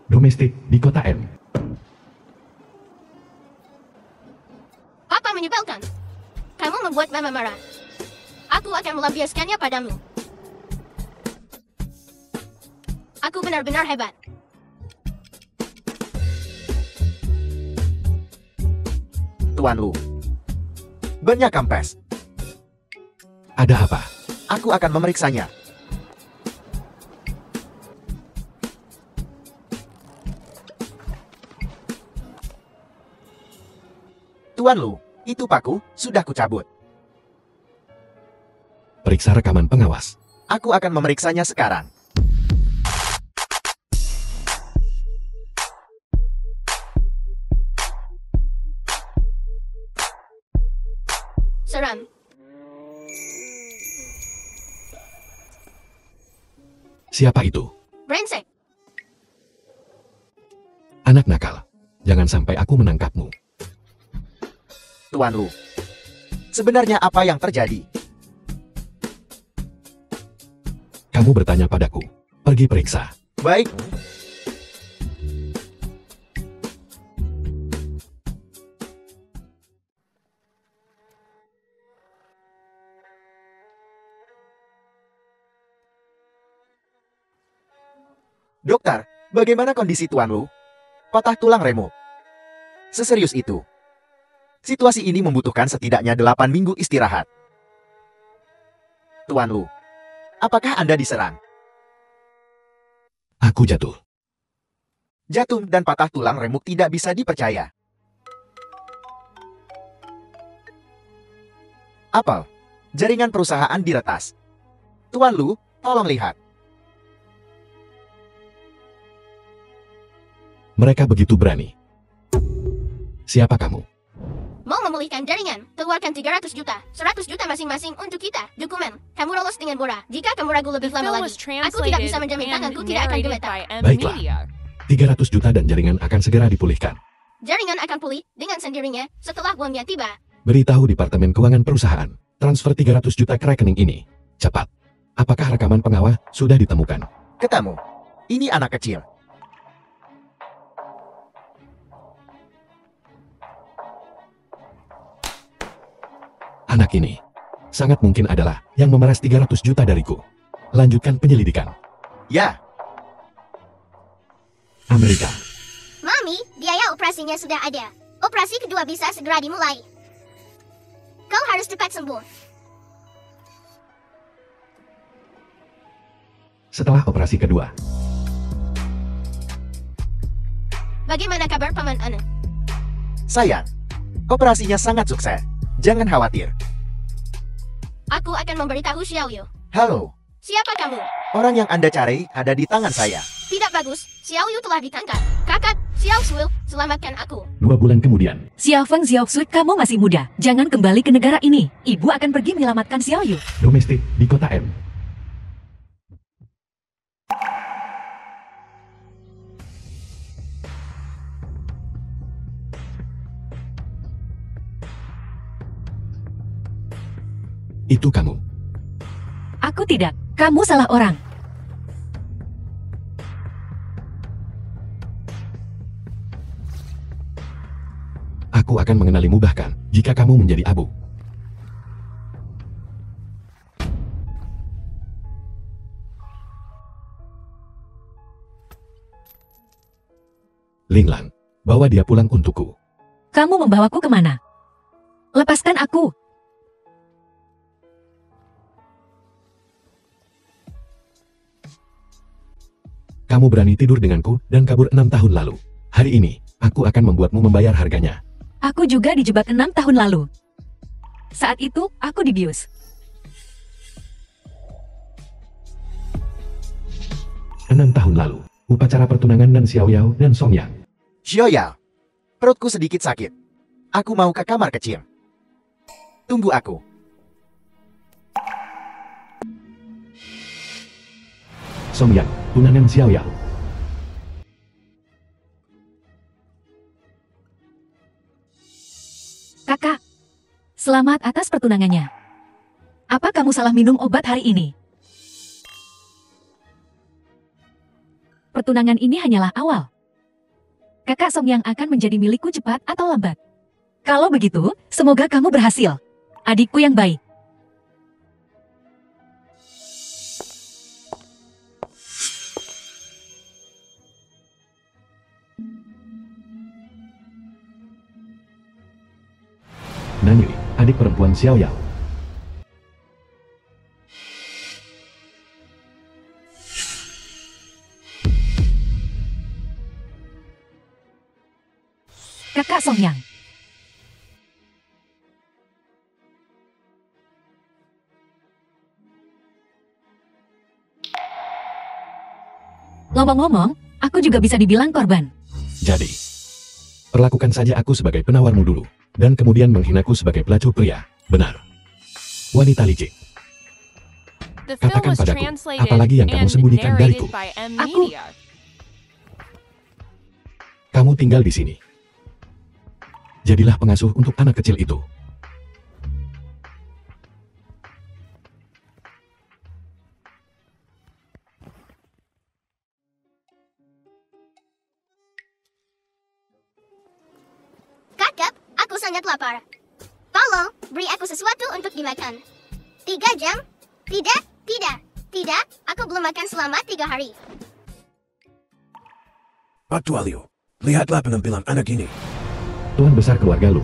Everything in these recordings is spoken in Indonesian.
Domestik di kota M. Apa menyebalkan? Kamu membuat Mama marah. Aku akan melampiaskannya padamu. Aku benar-benar hebat. Tuan Lu. Bannya Kampes. Ada apa? Aku akan memeriksanya. Tuan Lu, itu paku sudah kucabut. Periksa rekaman pengawas. Aku akan memeriksanya sekarang. Seram. Siapa itu? Brengsek. Anak nakal. Jangan sampai aku menangkapmu. Tuan Lu, sebenarnya apa yang terjadi? Kamu bertanya padaku. Pergi periksa. Baik. Dokter, bagaimana kondisi Tuan Lu? Patah tulang remuk. Seserius itu. Situasi ini membutuhkan setidaknya 8 minggu istirahat. Tuan Lu, apakah Anda diserang? Aku jatuh. Jatuh dan patah tulang remuk tidak bisa dipercaya. Apel, jaringan perusahaan diretas. Tuan Lu, tolong lihat. Mereka begitu berani. Siapa kamu? Mau memulihkan jaringan, keluarkan 300 juta, 100 juta masing-masing untuk kita. Dokumen, kamu lolos dengan Bora. Jika kamu ragu lebih lama lagi, aku tidak bisa menjamin tanganku tidak akan geletak. Baiklah. 300 juta dan jaringan akan segera dipulihkan. Jaringan akan pulih dengan sendirinya setelah uangnya tiba. Beritahu Departemen Keuangan Perusahaan. Transfer 300 juta ke rekening ini. Cepat. Apakah rekaman pengawas sudah ditemukan? Ketemu. Ini anak kecil. Anak ini sangat mungkin adalah yang memeras 300 juta dariku. Lanjutkan penyelidikan. Ya. Amerika. Mami, biaya operasinya sudah ada. Operasi kedua bisa segera dimulai. Kau harus cepat sembuh. Setelah operasi kedua. Bagaimana kabar Paman Anu? Sayang, operasinya sangat sukses. Jangan khawatir. Aku akan memberitahu Xiao Yu. Halo, Siapa kamu? orang yang Anda cari ada di tangan saya. Tidak bagus, Xiao Yu telah ditangkap. Kakak, Xiao Sui, selamatkan aku. 2 bulan kemudian. Xiao Feng Xiaoxui, kamu masih muda. Jangan kembali ke negara ini. Ibu akan pergi menyelamatkan Xiao Yu. Domestik di kota M. Itu kamu. Aku tidak. Kamu salah orang. Aku akan mengenalimu bahkan jika kamu menjadi abu. Linglan, bawa dia pulang untukku. Kamu membawaku kemana? Lepaskan aku. Kamu berani tidur denganku dan kabur 6 tahun lalu. Hari ini, aku akan membuatmu membayar harganya. Aku juga dijebak 6 tahun lalu. Saat itu, aku dibius. Enam tahun lalu, upacara pertunangan dan Xiao Yao dan Song Yang. Xiaoya, perutku sedikit sakit. Aku mau ke kamar kecil. Tunggu aku. Song Yang, tunangan Xiao Yao. Kakak, selamat atas pertunangannya. Apa kamu salah minum obat hari ini? Pertunangan ini hanyalah awal. Kakak Song yang akan menjadi milikku cepat atau lambat. Kalau begitu, semoga kamu berhasil. Adikku yang baik. Nanyue, adik perempuan Xiao Yao. Kakak Song Yang. Ngomong-ngomong, aku juga bisa dibilang korban. Jadi, perlakukan saja aku sebagai penawarmu dulu, dan kemudian menghinaku sebagai pelacur pria. Benar. Wanita licik. Katakan padaku, apalagi yang kamu sembunyikan dariku? Kamu tinggal di sini. Jadilah pengasuh untuk anak kecil itu. Kakak, aku sangat lapar. Tolong, beri aku sesuatu untuk dimakan. 3 jam? Tidak. Aku belum makan selama 3 hari. Pak Tualio, lihatlah penampilan anak ini. Tuan besar keluarga Lu.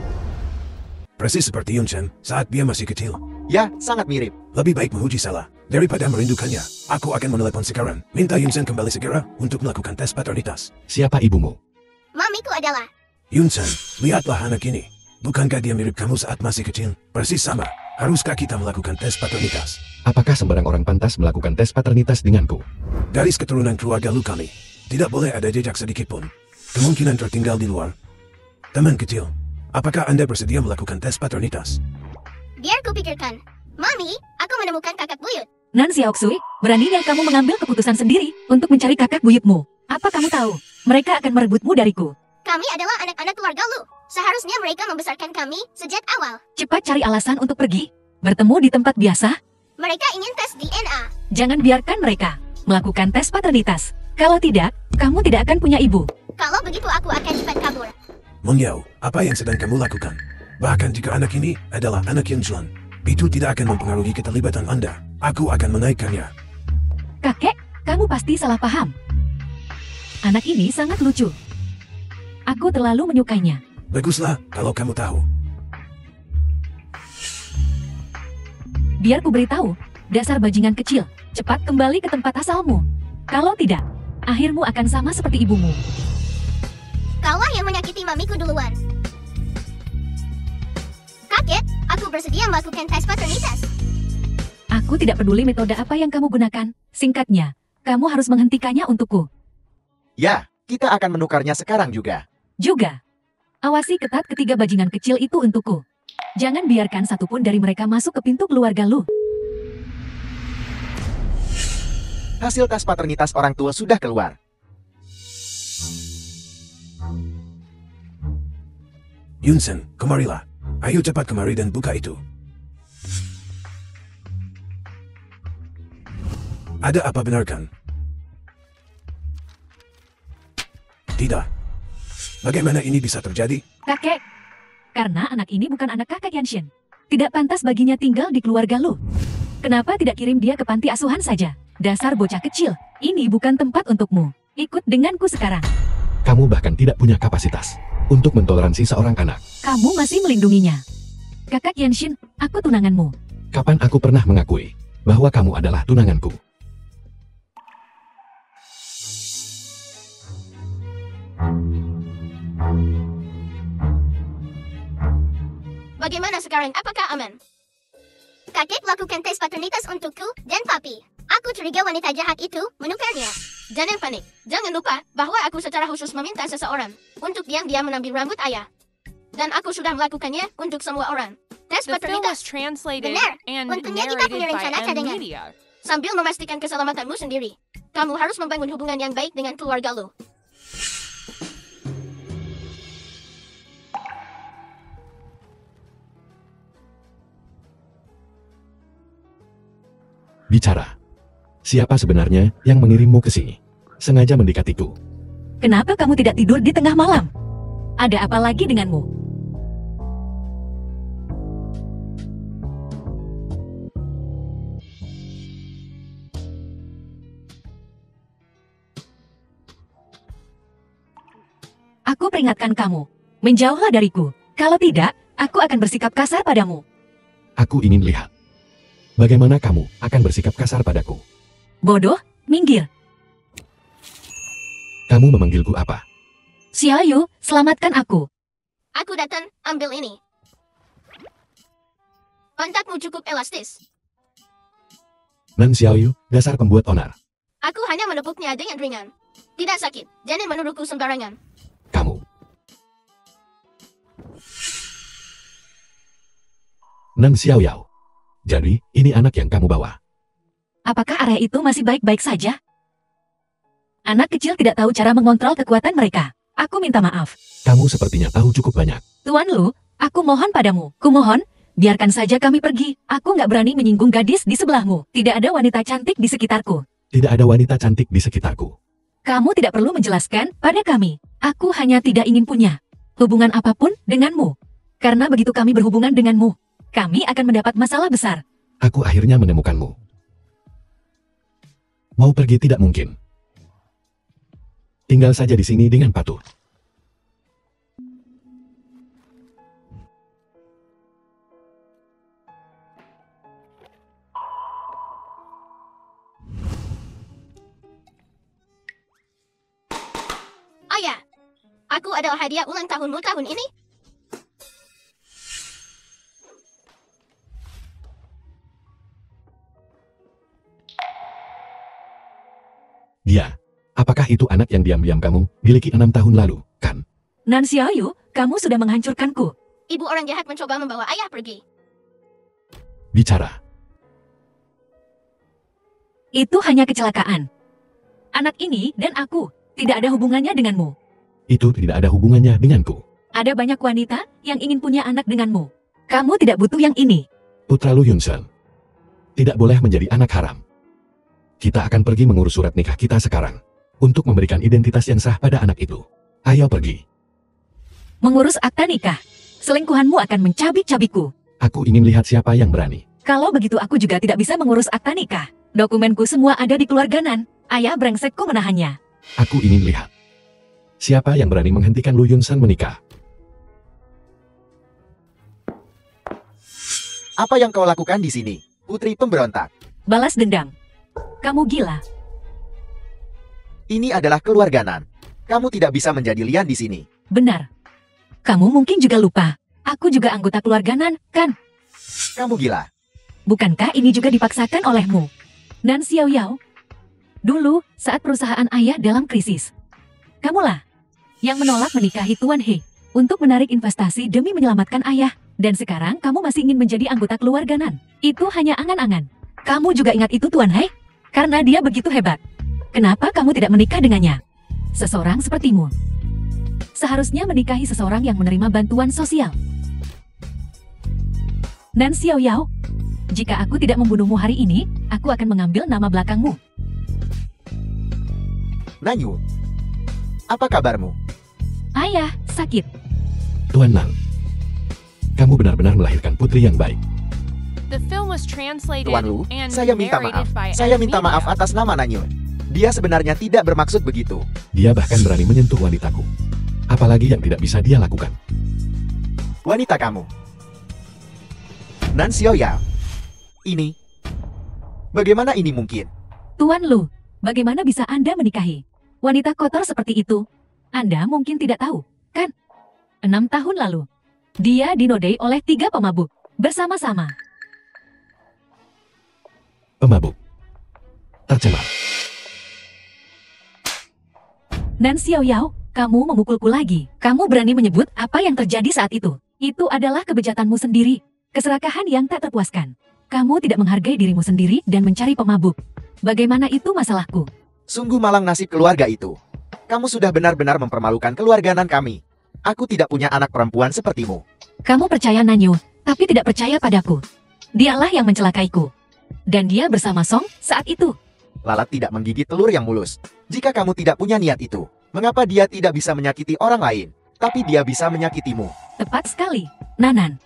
Persis seperti Yunchen saat dia masih kecil. Ya, sangat mirip. Lebih baik memuji salah daripada merindukannya. Aku akan menelepon sekarang. Minta Yunchen kembali segera untuk melakukan tes paternitas. Siapa ibumu? Mamiku adalah... Yunchen, lihatlah anak ini. Bukankah dia mirip kamu saat masih kecil? Persis sama. Haruskah kita melakukan tes paternitas? Apakah sembarang orang pantas melakukan tes paternitas denganku? Garis keturunan keluarga Lu kami. Tidak boleh ada jejak sedikit pun. Kemungkinan tertinggal di luar. Teman kecil, apakah Anda bersedia melakukan tes paternitas? Biar kupikirkan. Mami, aku menemukan kakak buyut. Nan Xiaoxui, beraninya kamu mengambil keputusan sendiri untuk mencari kakak buyutmu. Apa kamu tahu? Mereka akan merebutmu dariku. Kami adalah anak-anak keluarga Lu. Seharusnya mereka membesarkan kami sejak awal. Cepat cari alasan untuk pergi. Bertemu di tempat biasa. Mereka ingin tes DNA. Jangan biarkan mereka melakukan tes paternitas. Kalau tidak, kamu tidak akan punya ibu. Kalau begitu aku akan cepat kabur. Meng Yao, apa yang sedang kamu lakukan? Bahkan jika anak ini adalah anak Yunjuan, itu tidak akan mempengaruhi keterlibatan Anda. Aku akan menaikkannya. Kakek, kamu pasti salah paham. Anak ini sangat lucu. Aku terlalu menyukainya. Baguslah kalau kamu tahu. Biar ku beritahu, dasar bajingan kecil, cepat kembali ke tempat asalmu. Kalau tidak, akhirmu akan sama seperti ibumu. Kaulah yang menyakiti mamiku duluan. Kakek, aku bersedia melakukan tes paternitas. Aku tidak peduli metode apa yang kamu gunakan. Singkatnya, kamu harus menghentikannya untukku. Ya, kita akan menukarnya sekarang juga. Juga, awasi ketat ketiga bajingan kecil itu untukku. Jangan biarkan satupun dari mereka masuk ke pintu keluarga Lu. Hasil tes paternitas orang tua sudah keluar. Yunsen, kemarilah. Ayo cepat kemari dan buka itu. Ada apa benar kan? Tidak. Bagaimana ini bisa terjadi? Kakek, karena anak ini bukan anak kakak Yanshin. Tidak pantas baginya tinggal di keluarga Lu. Kenapa tidak kirim dia ke panti asuhan saja? Dasar bocah kecil, ini bukan tempat untukmu. Ikut denganku sekarang. Kamu bahkan tidak punya kapasitas untuk mentoleransi seorang anak. Kamu masih melindunginya. Kakak Yanshin, aku tunanganmu. Kapan aku pernah mengakui bahwa kamu adalah tunanganku? Bagaimana sekarang? Apakah aman? Kakek lakukan tes paternitas untukku dan papi. Aku curiga wanita jahat itu menukarnya. Jangan panik. Jangan lupa bahwa aku secara khusus meminta seseorang untuk diam-diam menambil rambut ayah. Dan aku sudah melakukannya untuk semua orang. Tes paternitas. Benar. Untungnya kita punya rencana cadangan. Sambil memastikan keselamatanmu sendiri. Kamu harus membangun hubungan yang baik dengan keluarga Lu. Bicara. Siapa sebenarnya yang mengirimmu ke sini? Sengaja mendekatiku. Kenapa kamu tidak tidur di tengah malam? Ada apa lagi denganmu? Aku peringatkan kamu, menjauhlah dariku. Kalau tidak, aku akan bersikap kasar padamu. Aku ingin lihat. Bagaimana kamu akan bersikap kasar padaku? Bodoh, minggir. Kamu memanggilku apa? Xiaoyu, selamatkan aku. Aku datang, ambil ini. Pantatmu cukup elastis. Nan Xiaoyu, dasar pembuat onar. Aku hanya menepuknya dengan ringan. Tidak sakit, jangan menuduhku sembarangan. Kamu. Nan Xiaoyao. Jadi, ini anak yang kamu bawa. Apakah area itu masih baik-baik saja? Anak kecil tidak tahu cara mengontrol kekuatan mereka. Aku minta maaf. Kamu sepertinya tahu cukup banyak. Tuan Lu, aku mohon padamu. Kumohon, biarkan saja kami pergi. Aku nggak berani menyinggung gadis di sebelahmu. Tidak ada wanita cantik di sekitarku. Tidak ada wanita cantik di sekitarku. Kamu tidak perlu menjelaskan pada kami. Aku hanya tidak ingin punya hubungan apapun denganmu. Karena begitu kami berhubungan denganmu, kami akan mendapat masalah besar. Aku akhirnya menemukanmu. Mau pergi tidak mungkin. Tinggal saja di sini dengan patuh. Ayah, aku adalah hadiah ulang tahunmu tahun ini. Dia. Apakah itu anak yang diam-diam kamu miliki 6 tahun lalu, kan? Nan Xiaoyu, kamu sudah menghancurkanku. Ibu orang jahat mencoba membawa ayah pergi. Bicara. Itu hanya kecelakaan. Anak ini dan aku tidak ada hubungannya denganmu. Itu tidak ada hubungannya denganku. Ada banyak wanita yang ingin punya anak denganmu. Kamu tidak butuh yang ini. Putra Lu Yunsen. Tidak boleh menjadi anak haram. Kita akan pergi mengurus surat nikah kita sekarang. Untuk memberikan identitas yang sah pada anak itu. Ayo pergi. Mengurus akta nikah. Selingkuhanmu akan mencabik-cabikku. Aku ingin lihat siapa yang berani. Kalau begitu aku juga tidak bisa mengurus akta nikah. Dokumenku semua ada di keluarga Nan. Ayah brengsekku menahannya. Aku ingin lihat. Siapa yang berani menghentikan Lu Yunsen menikah? Apa yang kau lakukan di sini, putri pemberontak? Balas dendam. Kamu gila. Ini adalah keluarga Nan. Kamu tidak bisa menjadi lian di sini. Benar. Kamu mungkin juga lupa. Aku juga anggota keluarga Nan, kan? Kamu gila. Bukankah ini juga dipaksakan olehmu? Nan Xiaoyao. Dulu, saat perusahaan ayah dalam krisis. Kamulah yang menolak menikahi Tuan He untuk menarik investasi demi menyelamatkan ayah. Dan sekarang kamu masih ingin menjadi anggota keluarga Nan. Itu hanya angan-angan. Kamu juga ingat itu Tuan He? Karena dia begitu hebat. Kenapa kamu tidak menikah dengannya? Seseorang sepertimu seharusnya menikahi seseorang yang menerima bantuan sosial. Nan Xiaoyao, jika aku tidak membunuhmu hari ini, aku akan mengambil nama belakangmu. Nanyu, apa kabarmu? Ayah, sakit. Tuan Nan. Kamu benar-benar melahirkan putri yang baik. Tuan Lu, saya minta maaf. Saya minta maaf atas nama Nanyu. Dia sebenarnya tidak bermaksud begitu. Dia bahkan berani menyentuh wanitaku. Apalagi yang tidak bisa dia lakukan. Wanita kamu. Nan Xiaoyao. Ini. Bagaimana ini mungkin? Tuan Lu, bagaimana bisa Anda menikahi wanita kotor seperti itu? Anda mungkin tidak tahu, kan? 6 tahun lalu, dia dinodai oleh 3 pemabuk bersama-sama. Pemabuk. Tercemar. Nan Xiaoyao, kamu memukulku lagi. Kamu berani menyebut apa yang terjadi saat itu. Itu adalah kebejatanmu sendiri. Keserakahan yang tak terpuaskan. Kamu tidak menghargai dirimu sendiri dan mencari pemabuk. Bagaimana itu masalahku? Sungguh malang nasib keluarga itu. Kamu sudah benar-benar mempermalukan keluarga Nan kami. Aku tidak punya anak perempuan sepertimu. Kamu percaya Nanyu, tapi tidak percaya padaku. Dialah yang mencelakaiku. Dan dia bersama Song saat itu. Lalat tidak menggigit telur yang mulus. Jika kamu tidak punya niat itu, Mengapa dia tidak bisa menyakiti orang lain, tapi dia bisa menyakitimu? Tepat sekali, Nanan.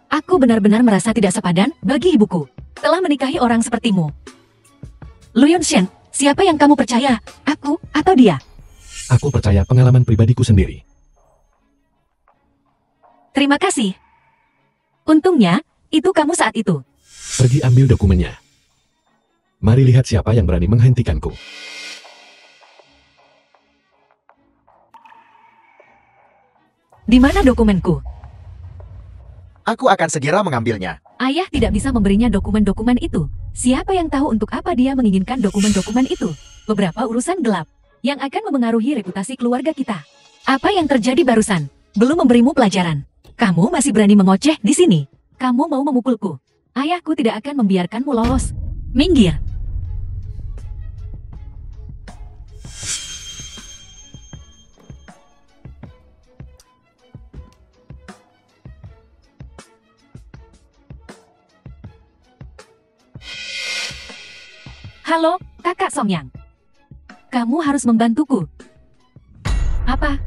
Aku benar-benar merasa tidak sepadan bagi ibuku telah menikahi orang sepertimu. Lu Yunshen, siapa yang kamu percaya? Aku atau dia? Aku percaya pengalaman pribadiku sendiri. Terima kasih. Untungnya, itu kamu saat itu. Pergi ambil dokumennya. Mari lihat siapa yang berani menghentikanku. Di mana dokumenku? Aku akan segera mengambilnya. Ayah tidak bisa memberinya dokumen-dokumen itu. Siapa yang tahu untuk apa dia menginginkan dokumen-dokumen itu? Beberapa urusan gelap yang akan memengaruhi reputasi keluarga kita. Apa yang terjadi barusan? Belum memberimu pelajaran. Kamu masih berani mengoceh di sini. Kamu mau memukulku. Ayahku tidak akan membiarkanmu lolos. Minggir. Halo, Kakak Songyang. Kamu harus membantuku. Apa?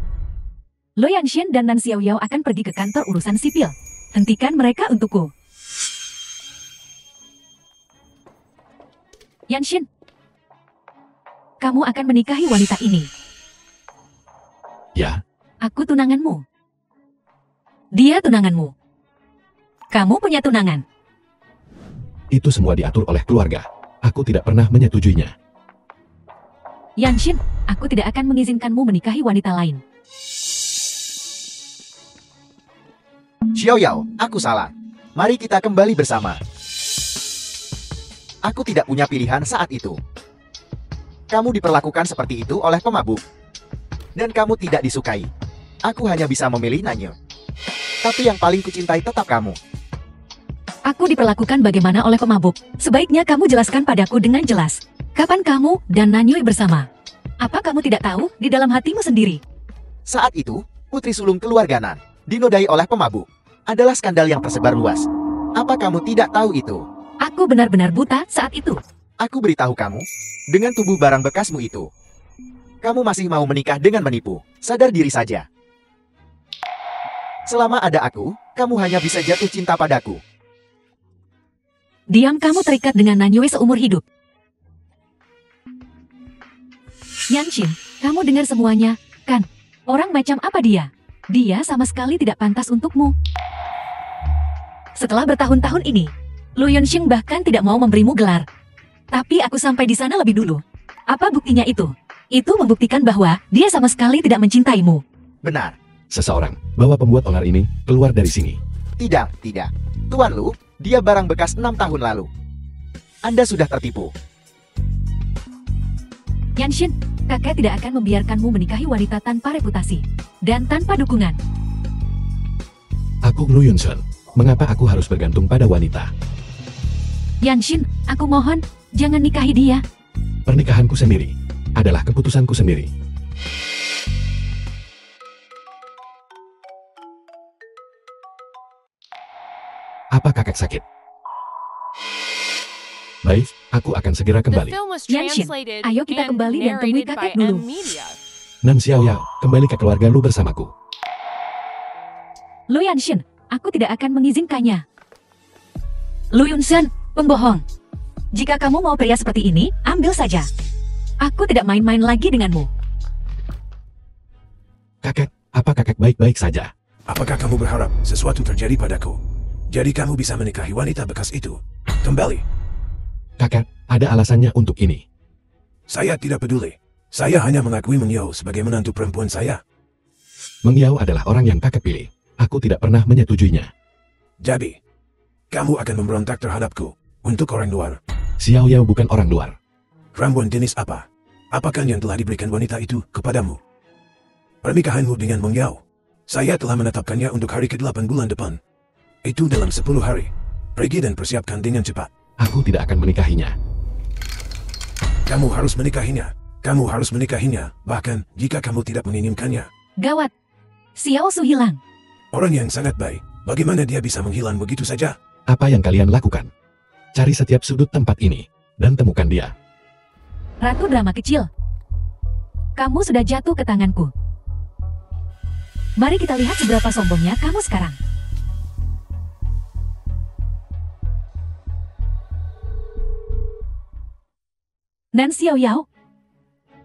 Lo Yanshin dan Nan Xiaoyao akan pergi ke kantor urusan sipil. Hentikan mereka untukku. Yanshin, kamu akan menikahi wanita ini. Ya, Aku tunanganmu. Dia tunanganmu. Kamu punya tunangan. itu semua diatur oleh keluarga. Aku tidak pernah menyetujuinya. Yanshin, aku tidak akan mengizinkanmu menikahi wanita lain. Xiaoyao, aku salah. Mari kita kembali bersama. Aku tidak punya pilihan saat itu. Kamu diperlakukan seperti itu oleh pemabuk. Dan kamu tidak disukai. Aku hanya bisa memilih Nanyo. Tapi yang paling kucintai tetap kamu. Aku diperlakukan bagaimana oleh pemabuk. Sebaiknya kamu jelaskan padaku dengan jelas. Kapan kamu dan Nanyue bersama? Apa kamu tidak tahu di dalam hatimu sendiri? Saat itu, putri sulung keluarga Nan, dinodai oleh pemabuk, adalah skandal yang tersebar luas. Apa kamu tidak tahu itu? Aku benar-benar buta saat itu. Aku beritahu kamu, dengan tubuh barang bekasmu itu, kamu masih mau menikah dengan menipu. Sadar diri saja. Selama ada aku, kamu hanya bisa jatuh cinta padaku. Diam, kamu terikat dengan Nanyue seumur hidup. Yanshin, kamu dengar semuanya, kan? Orang macam apa dia? Dia sama sekali tidak pantas untukmu. Setelah bertahun-tahun ini, Lu Yunxing bahkan tidak mau memberimu gelar. Tapi aku sampai di sana lebih dulu. Apa buktinya itu? Itu membuktikan bahwa dia sama sekali tidak mencintaimu. Benar. Seseorang, bawa pembuat onar ini keluar dari sini. Tidak. Tuan Lu, dia barang bekas 6 tahun lalu. Anda sudah tertipu. Yanshin, kakek tidak akan membiarkanmu menikahi wanita tanpa reputasi dan tanpa dukungan. Aku Lu Yunsun. Mengapa aku harus bergantung pada wanita? Yanshin, aku mohon, jangan nikahi dia. Pernikahanku sendiri adalah keputusanku sendiri. Apa kakek sakit? Baik, aku akan segera kembali. Yanshin, ayo kita kembali dan temui kakek dulu. Nan Xiaoyao, kembali ke keluarga Lu bersamaku. Lu Yanshin, aku tidak akan mengizinkannya. Lu Yunsun, pembohong. Jika kamu mau pria seperti ini, ambil saja. Aku tidak main-main lagi denganmu. Kakek, apa kakek baik-baik saja? Apakah kamu berharap sesuatu terjadi padaku? Jadi kamu bisa menikahi wanita bekas itu. Kembali. Kakek, ada alasannya untuk ini. Saya tidak peduli. Saya hanya mengakui Meng Yao sebagai menantu perempuan saya. Meng Yao adalah orang yang kakek pilih. Aku tidak pernah menyetujuinya. Jadi, kamu akan memberontak terhadapku untuk orang luar. Xiaoyao bukan orang luar. Ramuan jenis apa? Apakah yang telah diberikan wanita itu kepadamu? Pernikahanmu dengan Meng Yao. Saya telah menetapkannya untuk hari ke-8 bulan depan. Itu dalam 10 hari. Pergi dan persiapkan dengan cepat. Aku tidak akan menikahinya. Kamu harus menikahinya. Kamu harus menikahinya, bahkan jika kamu tidak menginginkannya. Gawat. Xiao Su hilang. Orang yang sangat baik, bagaimana dia bisa menghilang begitu saja? Apa yang kalian lakukan? Cari setiap sudut tempat ini, dan temukan dia. Ratu drama kecil. Kamu sudah jatuh ke tanganku. Mari kita lihat seberapa sombongnya kamu sekarang. Nan Xiaoyao,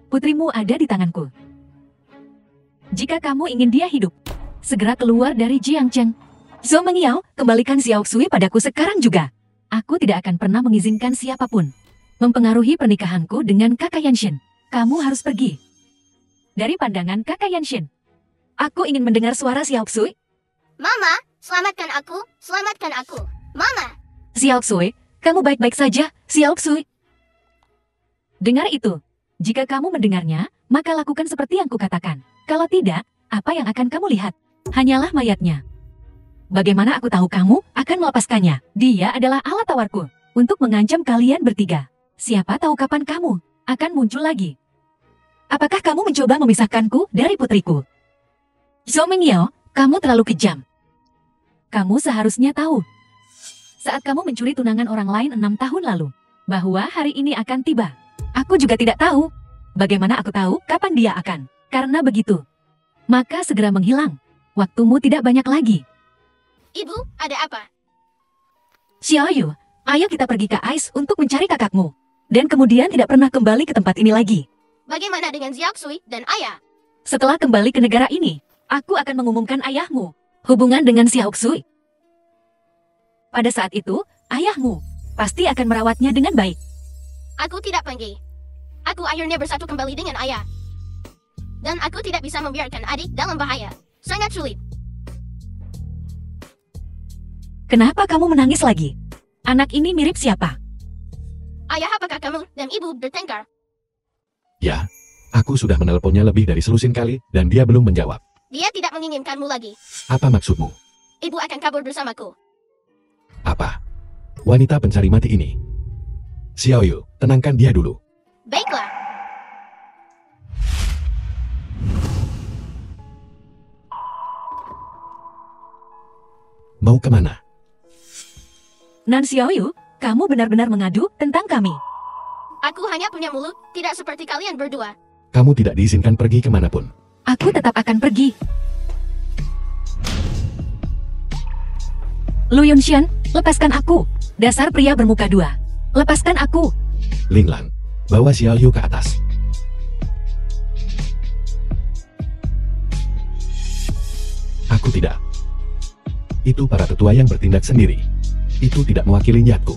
putrimu ada di tanganku. Jika kamu ingin dia hidup, segera keluar dari Jiangcheng. Zhou Mengyao, kembalikan Xiao Xui padaku sekarang juga. Aku tidak akan pernah mengizinkan siapapun mempengaruhi pernikahanku dengan kakak Yanshin. Kamu harus pergi dari pandangan kakak Yanshin. Aku ingin mendengar suara Xiao Xui. Mama, selamatkan aku, selamatkan aku. Mama. Xiao Xui, kamu baik-baik saja, Xiao Xui. Dengar itu. Jika kamu mendengarnya, maka lakukan seperti yang kukatakan. Kalau tidak, apa yang akan kamu lihat? Hanyalah mayatnya. Bagaimana aku tahu kamu akan melepaskannya? Dia adalah alat tawarku untuk mengancam kalian bertiga. Siapa tahu kapan kamu akan muncul lagi. Apakah kamu mencoba memisahkanku dari putriku? Zhou Mengyao, kamu terlalu kejam. Kamu seharusnya tahu. Saat kamu mencuri tunangan orang lain 6 tahun lalu, bahwa hari ini akan tiba. Aku juga tidak tahu. Bagaimana aku tahu kapan dia akan? Karena begitu, maka segera menghilang. Waktumu tidak banyak lagi. Ibu, ada apa? Xiaoyu, ayo kita pergi ke Ais untuk mencari kakakmu. Dan kemudian tidak pernah kembali ke tempat ini lagi. Bagaimana dengan Xiao Xui dan ayah? Setelah kembali ke negara ini, aku akan mengumumkan ayahmu hubungan dengan Xiao Xui. Pada saat itu, ayahmu pasti akan merawatnya dengan baik. Aku tidak pergi. Aku akhirnya bersatu kembali dengan ayah. Dan aku tidak bisa membiarkan adik dalam bahaya. Sangat sulit. Kenapa kamu menangis lagi? Anak ini mirip siapa? Ayah, apakah kamu dan ibu bertengkar? Ya, aku sudah menelponnya lebih dari selusin kali dan dia belum menjawab. Dia tidak menginginkanmu lagi. Apa maksudmu? Ibu akan kabur bersamaku. Apa? Wanita pencari mati ini. Xiaoyu, tenangkan dia dulu. Baiklah. Mau kemana? Nan Xiaoyu, kamu benar-benar mengadu tentang kami. Aku hanya punya mulut, tidak seperti kalian berdua. Kamu tidak diizinkan pergi kemanapun. Aku tetap akan pergi. Lu Yunxian, lepaskan aku. Dasar pria bermuka dua. Lepaskan aku. Linglan, bawa Xiaoyu ke atas. Aku tidak. Itu para tetua yang bertindak sendiri. Itu tidak mewakili niatku.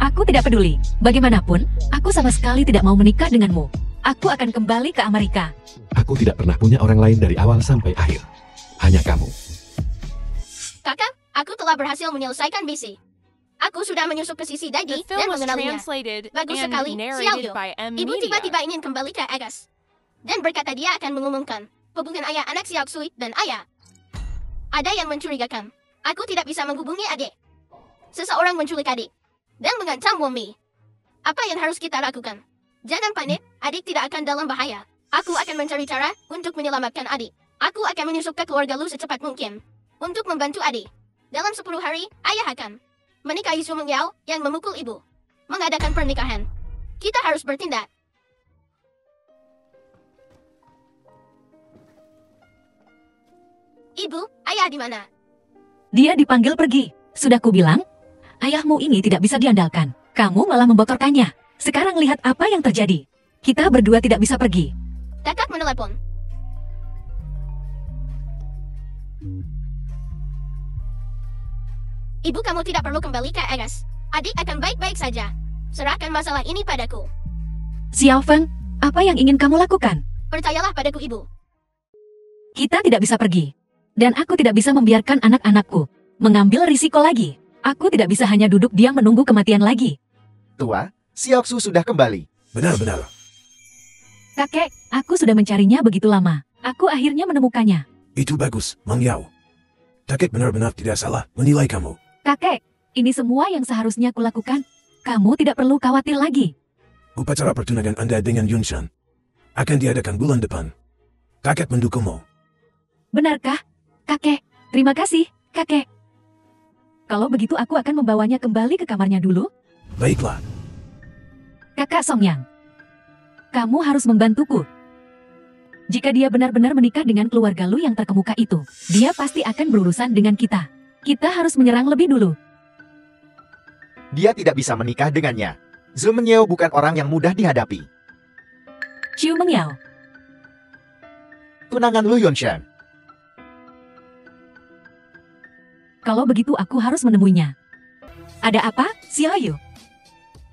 Aku tidak peduli. Bagaimanapun, aku sama sekali tidak mau menikah denganmu. Aku akan kembali ke Amerika. Aku tidak pernah punya orang lain dari awal sampai akhir. Hanya kamu. Kakak, aku telah berhasil menyelesaikan misi. Aku sudah menyusup ke sisi Daiji dan mengenalinya. Bagus sekali, Xiaoyu. Ibu tiba-tiba ingin kembali ke Agas. Dan berkata dia akan mengumumkan hubungan ayah anak Xiao Xui dan ayah. Ada yang mencurigakan. Aku tidak bisa menghubungi adik. Seseorang menculik adik dan mengancam Wumi. Apa yang harus kita lakukan? Jangan panik, adik tidak akan dalam bahaya. Aku akan mencari cara untuk menyelamatkan adik. Aku akan menyusup ke keluarga Lu secepat mungkin untuk membantu adik. Dalam 10 hari, ayah akan menikahi Zhou Mengyao yang memukul ibu. Mengadakan pernikahan. Kita harus bertindak. Ibu, ayah di mana? Dia dipanggil pergi. Sudah kubilang, ayahmu ini tidak bisa diandalkan. Kamu malah membotorkannya. Sekarang lihat apa yang terjadi. Kita berdua tidak bisa pergi. Kakak menelepon. Ibu, kamu tidak perlu kembali ke Agas. Adik akan baik-baik saja. Serahkan masalah ini padaku. Xiao Feng, apa yang ingin kamu lakukan? Percayalah padaku, Ibu. Kita tidak bisa pergi. Dan aku tidak bisa membiarkan anak-anakku mengambil risiko lagi. Aku tidak bisa hanya duduk diam menunggu kematian lagi. Tua, Xiao Xu sudah kembali. Benar-benar. Kakek, aku sudah mencarinya begitu lama. Aku akhirnya menemukannya. Itu bagus, Mengyao. Kakek benar-benar tidak salah menilai kamu. Kakek, ini semua yang seharusnya kulakukan. Kamu tidak perlu khawatir lagi. Upacara pertunangan Anda dengan Yunshan akan diadakan bulan depan. Kakek mendukungmu. Benarkah? Kakek, terima kasih, kakek. Kalau begitu aku akan membawanya kembali ke kamarnya dulu. Baiklah. Kakak Songyang, kamu harus membantuku. Jika dia benar-benar menikah dengan keluarga Lu yang terkemuka itu, dia pasti akan berurusan dengan kita. Kita harus menyerang lebih dulu. Dia tidak bisa menikah dengannya. Zhu Mengyao bukan orang yang mudah dihadapi. Xiu Mengyao. Tunangan Lu Yunshan. Kalau begitu aku harus menemuinya. Ada apa, Xiao Yu?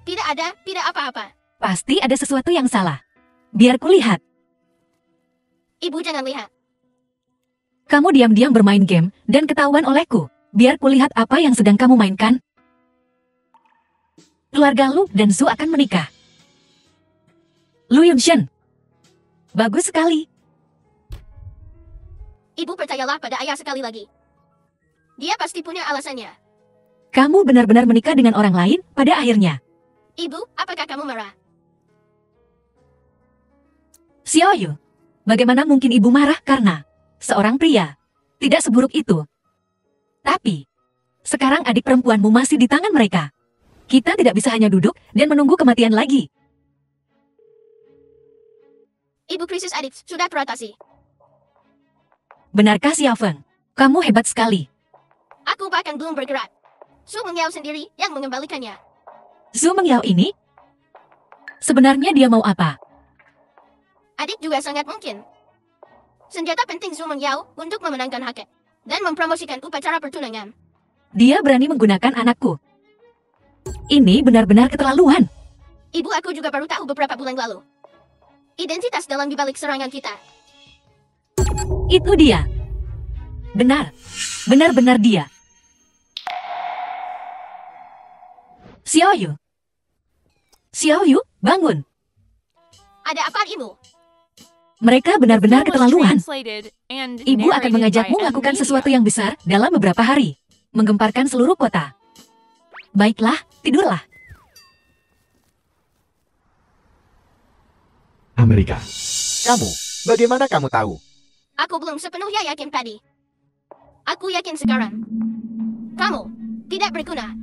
Tidak ada, tidak apa-apa. Pasti ada sesuatu yang salah. Biar kulihat. Ibu jangan lihat. Kamu diam-diam bermain game dan ketahuan olehku. Biar kulihat apa yang sedang kamu mainkan. Keluarga Lu dan Su akan menikah. Lu Yunshan. Bagus sekali. Ibu percayalah pada ayah sekali lagi. Dia pasti punya alasannya. Kamu benar-benar menikah dengan orang lain pada akhirnya. Ibu, apakah kamu marah? Xiao Yu, bagaimana mungkin ibu marah karena seorang pria? Tidak seburuk itu. Tapi, sekarang adik perempuanmu masih di tangan mereka. Kita tidak bisa hanya duduk dan menunggu kematian lagi. Ibu krisis adik sudah teratasi. Benarkah Xiao Feng? Kamu hebat sekali. Aku bahkan belum bergerak. Su Mengyao sendiri yang mengembalikannya. Zhu Mengyao ini? Sebenarnya dia mau apa? Adik juga sangat mungkin. Senjata penting Zhu Mengyao untuk memenangkan Haket dan mempromosikan upacara pertunangan. Dia berani menggunakan anakku. Ini benar-benar keterlaluan. Ibu aku juga baru tahu beberapa bulan lalu. Identitas dalam dibalik serangan kita. Itu dia. Benar. Benar-benar dia. Xiao Yu. Xiao Yu, bangun. Ada apa ibu? Mereka benar-benar keterlaluan. Ibu Ibu akan mengajakmu melakukan sesuatu yang besar dalam beberapa hari. Menggemparkan seluruh kota. Baiklah, tidurlah. Amerika. Kamu, bagaimana kamu tahu? Aku belum sepenuhnya yakin tadi. Aku yakin sekarang. Kamu tidak berguna.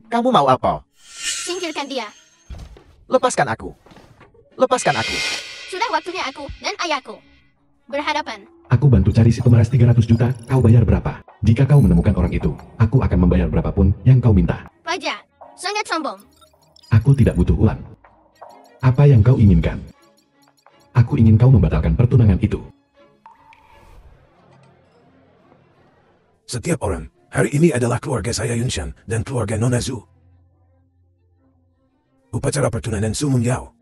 Kamu mau apa? Singkirkan dia. Lepaskan aku. Lepaskan aku. Sudah waktunya aku dan ayahku berhadapan. Aku bantu cari si pemeras 300 juta, kau bayar berapa? Jika kau menemukan orang itu, aku akan membayar berapapun yang kau minta. Raja, sangat sombong. Aku tidak butuh uang. Apa yang kau inginkan? Aku ingin kau membatalkan pertunangan itu. Setiap orang, hari ini adalah keluarga saya Yunshan dan keluarga Nona Zhu. Upacara pertunangan Su Mengyao.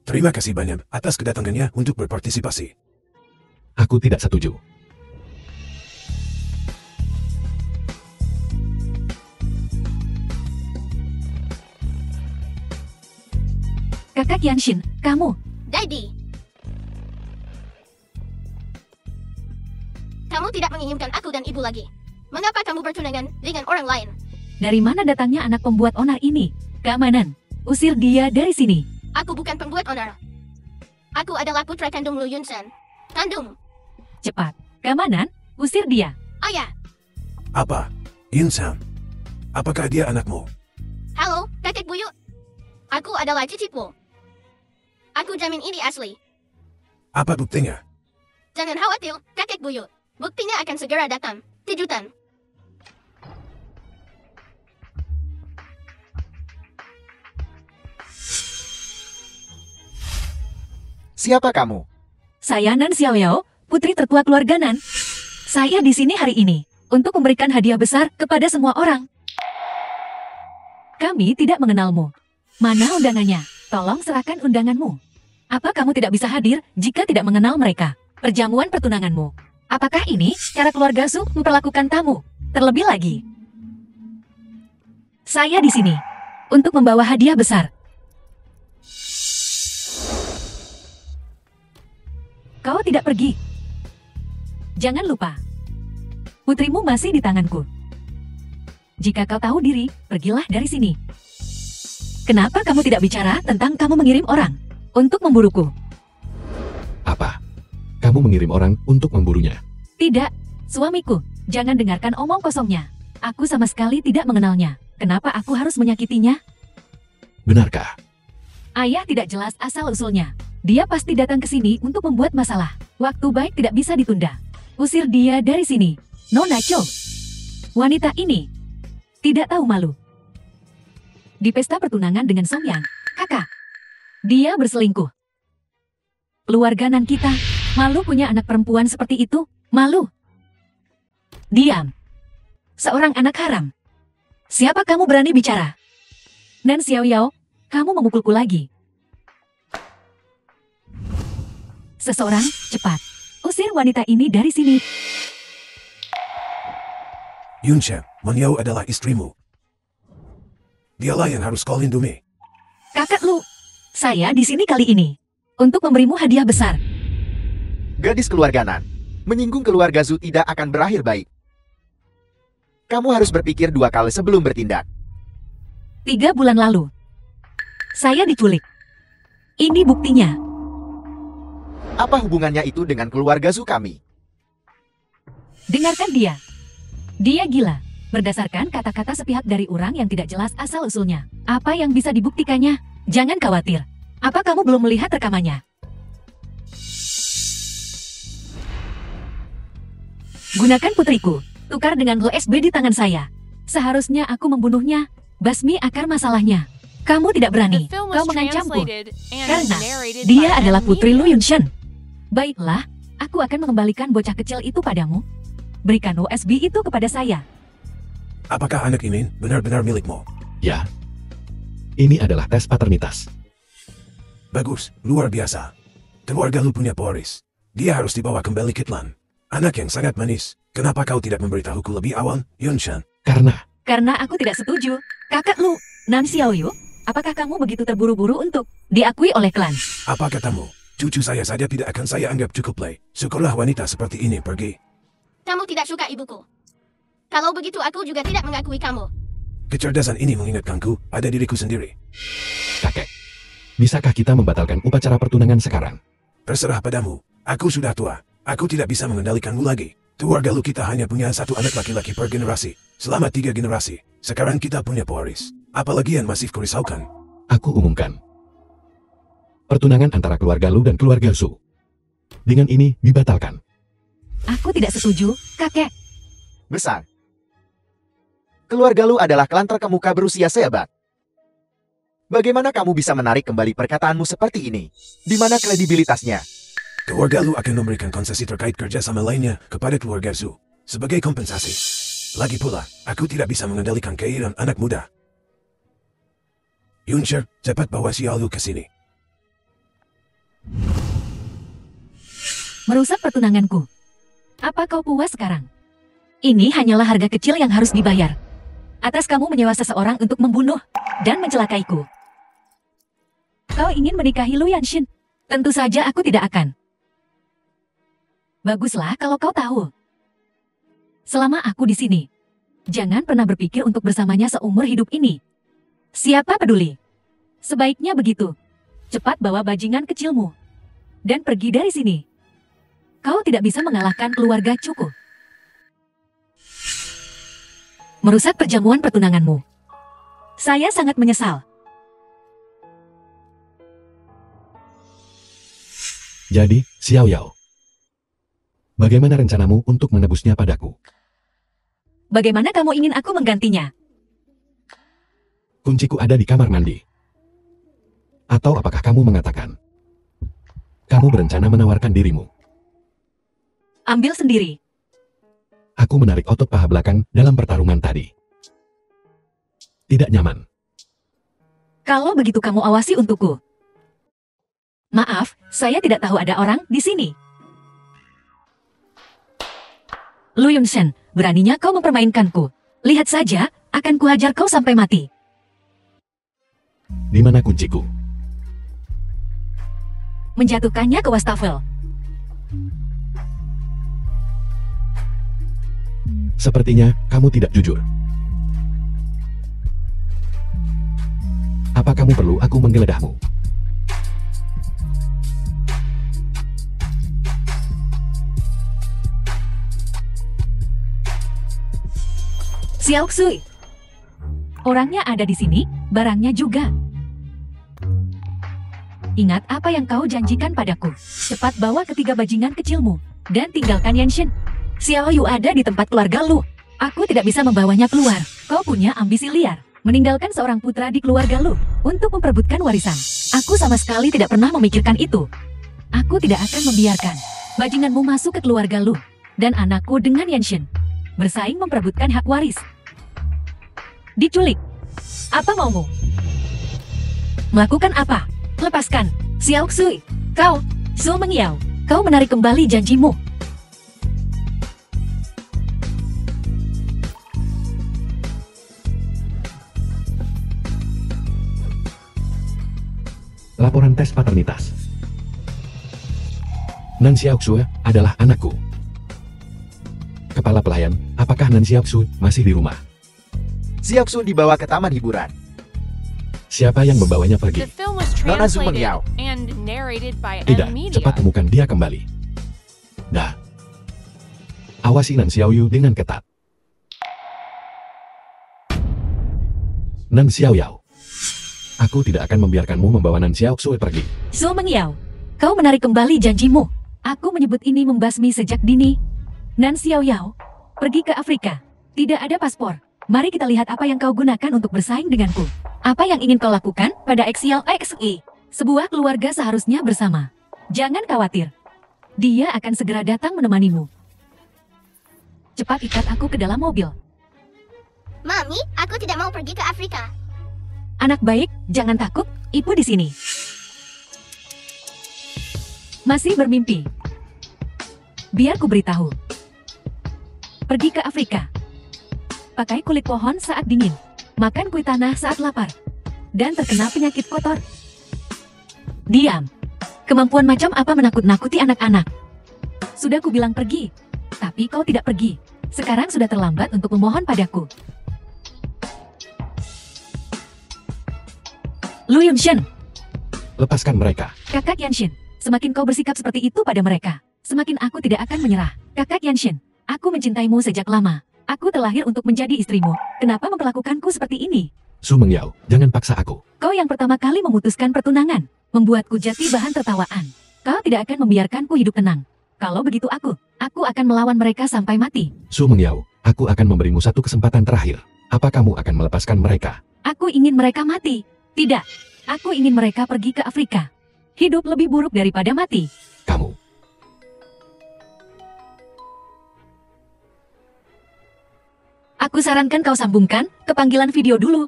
Terima kasih banyak atas kedatangannya untuk berpartisipasi. Aku tidak setuju. Kakak Yanshin, kamu. Daddy. Kamu tidak menginginkan aku dan ibu lagi. Mengapa kamu bertunangan dengan orang lain? Dari mana datangnya anak pembuat onar ini? Keamanan. Usir dia dari sini. Aku bukan pembuat onar. Aku adalah putra kandung Lu Yunshan. Kandung. Cepat. Keamanan, usir dia. Ayah. Apa? Yunshan? Apakah dia anakmu? Halo, kakek buyut. Aku adalah cicitmu. Aku jamin ini asli. Apa buktinya? Jangan khawatir, kakek buyut. Buktinya akan segera datang. Kejutan. Siapa kamu? Saya Nan Xiaoyao, putri tertua keluarga Nan. Saya di sini hari ini untuk memberikan hadiah besar kepada semua orang. Kami tidak mengenalmu. Mana undangannya? Tolong serahkan undanganmu. Apa kamu tidak bisa hadir jika tidak mengenal mereka? Perjamuan pertunanganmu. Apakah ini cara keluarga Su memperlakukan tamu? Terlebih lagi, saya di sini untuk membawa hadiah besar. Kau tidak pergi. Jangan lupa, putrimu masih di tanganku. Jika kau tahu diri, pergilah dari sini. Kenapa kamu tidak bicara tentang kamu mengirim orang untuk memburuku? Apa? Kamu mengirim orang untuk memburunya? Tidak, suamiku. Jangan dengarkan omong kosongnya. Aku sama sekali tidak mengenalnya. Kenapa aku harus menyakitinya? Benarkah? Ayah tidak jelas asal-usulnya. Dia pasti datang ke sini untuk membuat masalah. Waktu baik tidak bisa ditunda. Usir dia dari sini. Nona Cho. Wanita ini tidak tahu malu. Di pesta pertunangan dengan Song Yang, kakak. Dia berselingkuh. Keluarga nan kita, malu punya anak perempuan seperti itu, malu. Diam. Seorang anak haram. Siapa kamu berani bicara? Nan Xiaoyao, kamu memukulku lagi. Seseorang, cepat. Usir wanita ini dari sini. Yunshan, Mengyao adalah istrimu. Dialah yang harus kau lindungi. Kakak Lu, saya di sini kali ini untuk memberimu hadiah besar. Gadis keluarga Nan, menyinggung keluarga Zhu tidak akan berakhir baik. Kamu harus berpikir 2 kali sebelum bertindak. 3 bulan lalu, saya diculik. Ini buktinya. Apa hubungannya itu dengan keluarga Zhu kami? Dengarkan dia. Dia gila. Berdasarkan kata-kata sepihak dari orang yang tidak jelas asal-usulnya. Apa yang bisa dibuktikannya? Jangan khawatir. Apa kamu belum melihat rekamannya? Gunakan putriku. Tukar dengan USB di tangan saya. Seharusnya aku membunuhnya. Basmi akar masalahnya. Kamu tidak berani. Kau mengancamku. Karena dia adalah putri Lu Yunshan. Baiklah, aku akan mengembalikan bocah kecil itu padamu. Berikan USB itu kepada saya. Apakah anak ini benar-benar milikmu? Ya. Ini adalah tes paternitas. Bagus, luar biasa. Keluarga Lu punya pewaris. Dia harus dibawa kembali ke klan. Anak yang sangat manis. Kenapa kau tidak memberitahuku lebih awal, Yunshan? Karena aku tidak setuju. Kakak Lu, Nan Xiaoyu, apakah kamu begitu terburu-buru untuk diakui oleh klan? Apa katamu? Cucu saya saja tidak akan saya anggap cukup play. Syukurlah wanita seperti ini pergi. Kamu tidak suka ibuku. Kalau begitu aku juga tidak mengakui kamu. Kecerdasan ini mengingatkanku pada diriku sendiri. Kakek, bisakah kita membatalkan upacara pertunangan sekarang? Terserah padamu. Aku sudah tua. Aku tidak bisa mengendalikanmu lagi. Keluarga Lu kita hanya punya 1 anak laki-laki per generasi. Selama 3 generasi. Sekarang kita punya pewaris. Apalagi yang masih kurisaukan. Aku umumkan. Pertunangan antara keluarga Lu dan keluarga Zhu. Dengan ini dibatalkan. Aku tidak setuju, kakek. Besar. Keluarga Lu adalah klan terkemuka berusia seabad. Bagaimana kamu bisa menarik kembali perkataanmu seperti ini? Di mana kredibilitasnya? Keluarga Lu akan memberikan konsesi terkait kerjasama lainnya kepada keluarga Zhu. Sebagai kompensasi. Lagi pula, aku tidak bisa mengendalikan keinginan anak muda. Yunshan, cepat bawa Xiao Lu ke sini. Merusak pertunanganku. Apa kau puas sekarang? Ini hanyalah harga kecil yang harus dibayar. Atas kamu menyewa seseorang untuk membunuh dan mencelakaiku. Kau ingin menikahi Lu Yanshin? Tentu saja aku tidak akan. Baguslah kalau kau tahu. Selama aku di sini, jangan pernah berpikir untuk bersamanya seumur hidup ini. Siapa peduli? Sebaiknya begitu. Cepat bawa bajingan kecilmu. Dan pergi dari sini. Kau tidak bisa mengalahkan keluarga Cuku. Merusak perjamuan pertunanganmu. Saya sangat menyesal. Jadi, Xiaoyao. Bagaimana rencanamu untuk menebusnya padaku? Bagaimana kamu ingin aku menggantinya? Kunciku ada di kamar mandi. Atau apakah kamu mengatakan kamu berencana menawarkan dirimu? Ambil sendiri. Aku menarik otot paha belakang dalam pertarungan tadi. Tidak nyaman. Kalau begitu kamu awasi untukku. Maaf, saya tidak tahu ada orang di sini. Lu Yunshan, beraninya kau mempermainkanku. Lihat saja, akan kuhajar kau sampai mati. Di mana kunciku? Menjatuhkannya ke wastafel. Sepertinya kamu tidak jujur. Apa kamu perlu aku menggeledahmu? Xiao Xui. Orangnya ada di sini, barangnya juga. Ingat apa yang kau janjikan padaku. Cepat bawa ketiga bajingan kecilmu dan tinggalkan Yanshin. Xiao Yu ada di tempat keluarga Lu. Aku tidak bisa membawanya keluar. Kau punya ambisi liar, meninggalkan seorang putra di keluarga Lu untuk memperebutkan warisan. Aku sama sekali tidak pernah memikirkan itu. Aku tidak akan membiarkan bajinganmu masuk ke keluarga Lu dan anakku dengan Yanshin bersaing memperebutkan hak waris. Diculik. Apa maumu? Melakukan apa? Lepaskan. Xiao Xui. Kau, Su Mengyao. Kau menarik kembali janjimu. Laporan tes paternitas. Nan Xiaoxue adalah anakku. Kepala pelayan, apakah Nan Xiaoxue masih di rumah? Xiaoxue dibawa ke taman hiburan. Siapa yang membawanya pergi? Nona Zhu Mengyao. Tidak, cepat temukan dia kembali. Dah. Awasi Nan Xiaoyu dengan ketat. Nan Xiaoyao. Aku tidak akan membiarkanmu membawa Nan Xiaoxue pergi. Su Mengyao, kau menarik kembali janjimu. Aku menyebut ini membasmi sejak dini. Nan Xiaoyao, pergi ke Afrika. Tidak ada paspor. Mari kita lihat apa yang kau gunakan untuk bersaing denganku. Apa yang ingin kau lakukan pada XLXI? Sebuah keluarga seharusnya bersama. Jangan khawatir. Dia akan segera datang menemanimu. Cepat ikat aku ke dalam mobil. Mami, aku tidak mau pergi ke Afrika. Anak baik, jangan takut. Ibu di sini. Masih bermimpi? Biar ku beritahu. Pergi ke Afrika. Pakai kulit pohon saat dingin. Makan kue tanah saat lapar. Dan terkena penyakit kotor. Diam. Kemampuan macam apa menakut-nakuti anak-anak? Sudah ku bilang pergi. Tapi kau tidak pergi. Sekarang sudah terlambat untuk memohon padaku. Lu Yunshin. Lepaskan mereka. Kakak Yanshin. Semakin kau bersikap seperti itu pada mereka, semakin aku tidak akan menyerah. Kakak Yanshin, aku mencintaimu sejak lama. Aku terlahir untuk menjadi istrimu. Kenapa memperlakukanku seperti ini? Su Mengyao, jangan paksa aku. Kau yang pertama kali memutuskan pertunangan, membuatku jadi bahan tertawaan. Kau tidak akan membiarkanku hidup tenang. Kalau begitu aku akan melawan mereka sampai mati. Su Mengyao, aku akan memberimu satu kesempatan terakhir. Apa kamu akan melepaskan mereka? Aku ingin mereka mati. Tidak, aku ingin mereka pergi ke Afrika. Hidup lebih buruk daripada mati. Kamu. Aku sarankan kau sambungkan ke panggilan video dulu.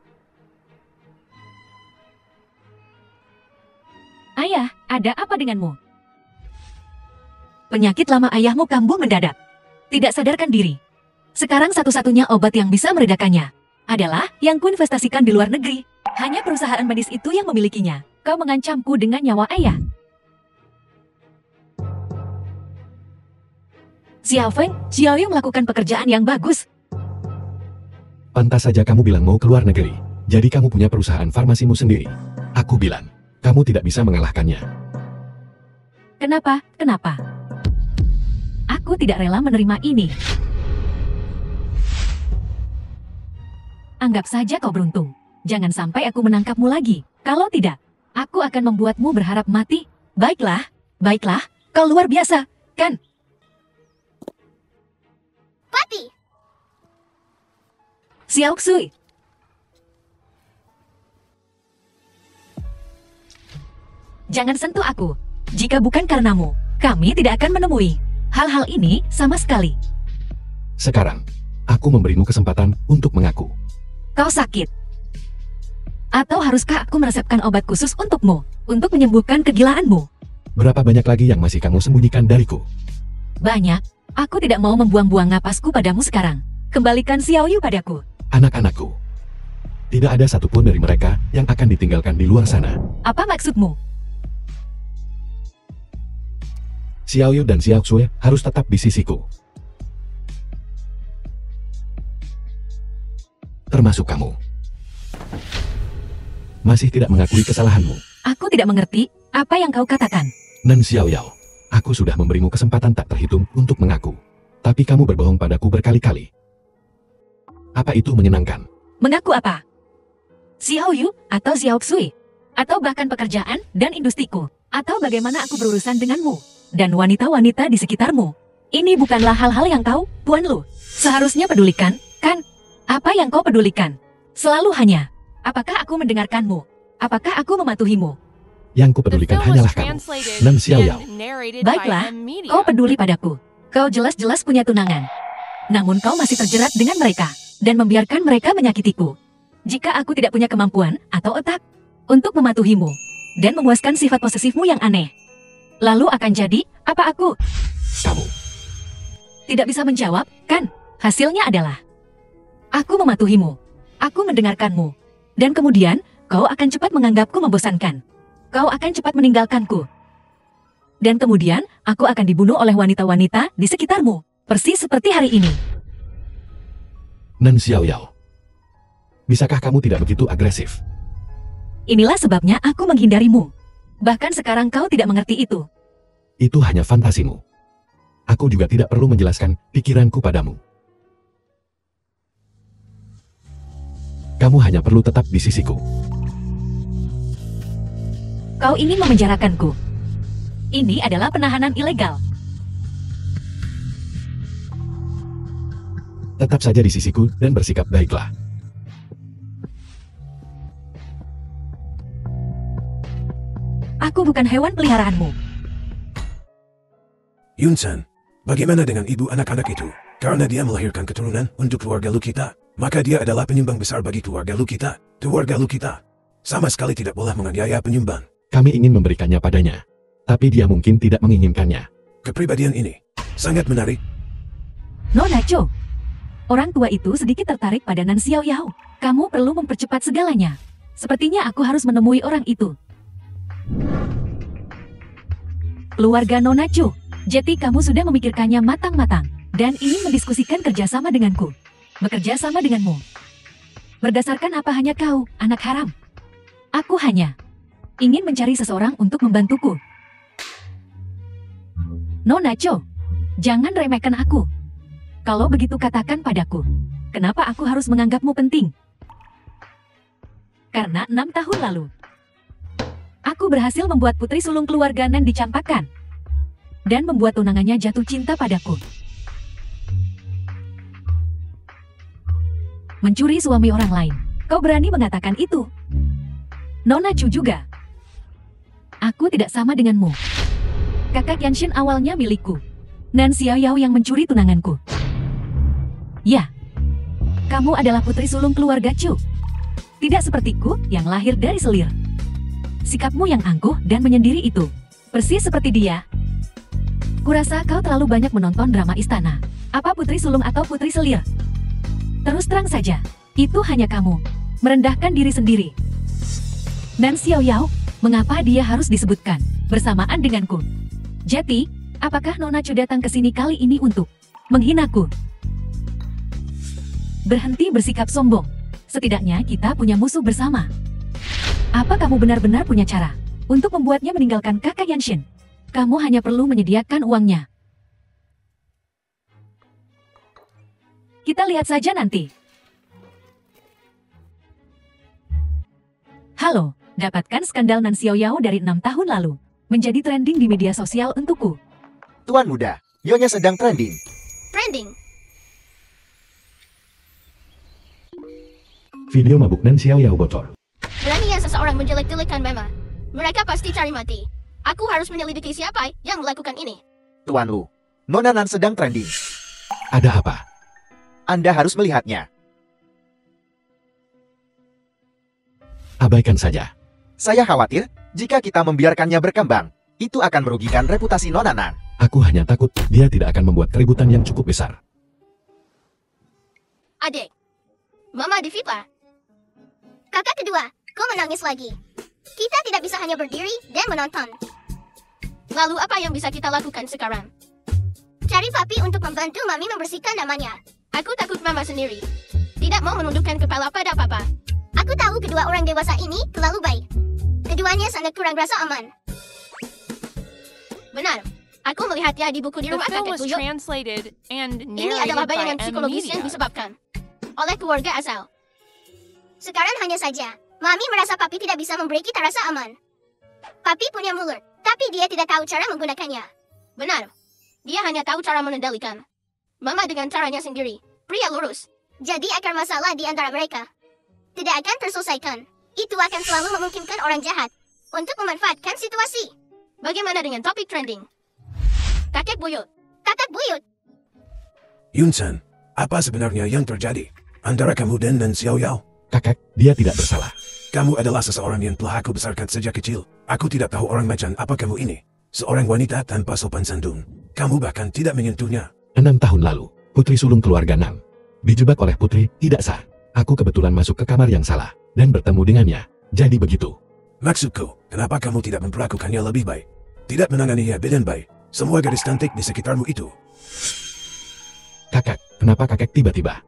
Ayah, ada apa denganmu? Penyakit lama ayahmu kambuh mendadak. Tidak sadarkan diri. Sekarang satu-satunya obat yang bisa meredakannya adalah yang kuinvestasikan di luar negeri. Hanya perusahaan medis itu yang memilikinya. Kau mengancamku dengan nyawa ayah. Xiao Feng, Xiao Yu melakukan pekerjaan yang bagus. Pantas saja kamu bilang mau keluar negeri. Jadi kamu punya perusahaan farmasimu sendiri. Aku bilang, kamu tidak bisa mengalahkannya. Kenapa? Kenapa? Aku tidak rela menerima ini. Anggap saja kau beruntung. Jangan sampai aku menangkapmu lagi. Kalau tidak, aku akan membuatmu berharap mati. Baiklah, baiklah. Kau luar biasa, kan? Papi! Xiao Xui. Jangan sentuh aku. Jika bukan karenamu, kami tidak akan menemui hal-hal ini sama sekali. Sekarang, aku memberimu kesempatan untuk mengaku. Kau sakit. Atau haruskah aku meresepkan obat khusus untukmu, untuk menyembuhkan kegilaanmu? Berapa banyak lagi yang masih kamu sembunyikan dariku? Banyak. Aku tidak mau membuang-buang napasku padamu sekarang. Kembalikan Xiao Yu padaku. Anak-anakku. Tidak ada satupun dari mereka yang akan ditinggalkan di luar sana. Apa maksudmu? Xiao Yu dan Xiao Xue harus tetap di sisiku. Termasuk kamu. Masih tidak mengakui kesalahanmu. Aku tidak mengerti apa yang kau katakan. Nan Xiao Yao, aku sudah memberimu kesempatan tak terhitung untuk mengaku. Tapi kamu berbohong padaku berkali-kali. Apa itu menyenangkan? Mengaku apa? Xiao Yu atau Xiao Xui? atau bahkan pekerjaan dan industriku, atau bagaimana aku berurusan denganmu, dan wanita-wanita di sekitarmu. Ini bukanlah hal-hal yang kau, Tuan Lu, seharusnya pedulikan, kan? Apa yang kau pedulikan? Selalu hanya, apakah aku mendengarkanmu? Apakah aku mematuhimu? Yang kupedulikan hanyalah kamu, Nan Xiaoyao. Baiklah, kau peduli padaku. Kau jelas-jelas punya tunangan. Namun kau masih terjerat dengan mereka, dan membiarkan mereka menyakitiku. Jika aku tidak punya kemampuan atau otak untuk mematuhimu, dan memuaskan sifat posesifmu yang aneh, lalu akan jadi apa aku? Kamu Tidak bisa menjawab, kan? Hasilnya adalah, aku mematuhimu, aku mendengarkanmu, dan kemudian kau akan cepat menganggapku membosankan. Kau akan cepat meninggalkanku. Dan kemudian aku akan dibunuh oleh wanita-wanita di sekitarmu, persis seperti hari ini. Nan Xiaoyao, bisakah kamu tidak begitu agresif? Inilah sebabnya aku menghindarimu. Bahkan sekarang kau tidak mengerti itu. Itu hanya fantasimu. Aku juga tidak perlu menjelaskan pikiranku padamu. Kamu hanya perlu tetap di sisiku. Kau ingin memenjarakanku. Ini adalah penahanan ilegal. Tetap saja di sisiku dan bersikap baiklah. Aku bukan hewan peliharaanmu. Yun-san, bagaimana dengan ibu anak-anak itu? Karena dia melahirkan keturunan untuk keluarga Lu kita, maka dia adalah penyumbang besar bagi keluarga Lu kita. Keluarga Lu kita sama sekali tidak boleh menganiaya penyumbang. Kami ingin memberikannya padanya, tapi dia mungkin tidak menginginkannya. Kepribadian ini sangat menarik. Nona Cho, orang tua itu sedikit tertarik pada Nan Xiaoyao. Kamu perlu mempercepat segalanya. Sepertinya aku harus menemui orang itu. Keluarga Nona Cho, jadi kamu sudah memikirkannya matang-matang dan ingin mendiskusikan kerjasama denganku. Bekerja sama denganmu. Berdasarkan apa hanya kau, anak haram? Aku hanya ingin mencari seseorang untuk membantuku. Nona Cho, jangan remehkan aku. Kalau begitu katakan padaku, kenapa aku harus menganggapmu penting? Karena 6 tahun lalu, aku berhasil membuat putri sulung keluarga Nan dicampakkan dan membuat tunangannya jatuh cinta padaku. Mencuri suami orang lain. Kau berani mengatakan itu? Nona Chu juga. Aku tidak sama denganmu. Kakak Yanshin awalnya milikku. Nan Xiaoyao yang mencuri tunanganku. Ya, kamu adalah putri sulung keluarga Chu. Tidak sepertiku yang lahir dari selir. Sikapmu yang angkuh dan menyendiri itu, persis seperti dia. Kurasa kau terlalu banyak menonton drama istana. Apa putri sulung atau putri selir? Terus terang saja, itu hanya kamu. Merendahkan diri sendiri. Nan Xiaoyao, mengapa dia harus disebutkan bersamaan denganku? Jadi, apakah Nona Chu datang ke sini kali ini untuk menghinaku? Berhenti bersikap sombong. Setidaknya kita punya musuh bersama. Apa kamu benar-benar punya cara untuk membuatnya meninggalkan kakak Yanshin? Kamu hanya perlu menyediakan uangnya. Kita lihat saja nanti. Halo, dapatkan skandal Nan Xiaoyao dari 6 tahun lalu. Menjadi trending di media sosial untukku. Tuan muda, Nyonya sedang trending. Trending. Video mabuk Nan Xiaoyao bocor. Beraninya seseorang menjelek-jelekan Mama. Mereka pasti cari mati. Aku harus menyelidiki siapa yang melakukan ini. Tuan Lu, Nona Nan sedang trending. Ada apa? Anda harus melihatnya. Abaikan saja. Saya khawatir, jika kita membiarkannya berkembang, itu akan merugikan reputasi Nona Nan. Aku hanya takut dia tidak akan membuat keributan yang cukup besar. Adik, Mama difitnah. Kakak kedua, kau menangis lagi. Kita tidak bisa hanya berdiri dan menonton. Lalu apa yang bisa kita lakukan sekarang? Cari Papi untuk membantu Mami membersihkan namanya. Aku takut Mama sendiri. Tidak mau menundukkan kepala pada Papa. Aku tahu kedua orang dewasa ini terlalu baik. Keduanya sangat kurang rasa aman. Benar. Aku melihatnya di buku di rumah kakek buyut. Ini adalah bayangan psikologis yang disebabkan oleh keluarga asal. Sekarang hanya saja, Mami merasa papi tidak bisa memberi kita rasa aman. Papi punya mulut, tapi dia tidak tahu cara menggunakannya. Benar. Dia hanya tahu cara mengendalikan. Mama dengan caranya sendiri. Pria lurus. Jadi akar masalah di antara mereka tidak akan terselesaikan. Itu akan selalu memungkinkan orang jahat untuk memanfaatkan situasi. Bagaimana dengan topik trending? Kakek buyut. Kakak buyut. Yun-san, apa sebenarnya yang terjadi antara kamu dan Xiao Yao? Kakak, dia tidak bersalah. Kamu adalah seseorang yang telah aku besarkan sejak kecil. Aku tidak tahu orang macam apa kamu ini. Seorang wanita tanpa sopan santun. Kamu bahkan tidak menyentuhnya. 6 tahun lalu, putri sulung keluarga Nam dijebak oleh putri tidak sah. Aku kebetulan masuk ke kamar yang salah dan bertemu dengannya. Jadi begitu. Maksudku, kenapa kamu tidak memperlakukannya lebih baik? Tidak menanganinya dengan baik. Semua gadis cantik di sekitarmu itu. Kakak, kenapa kakek tiba-tiba?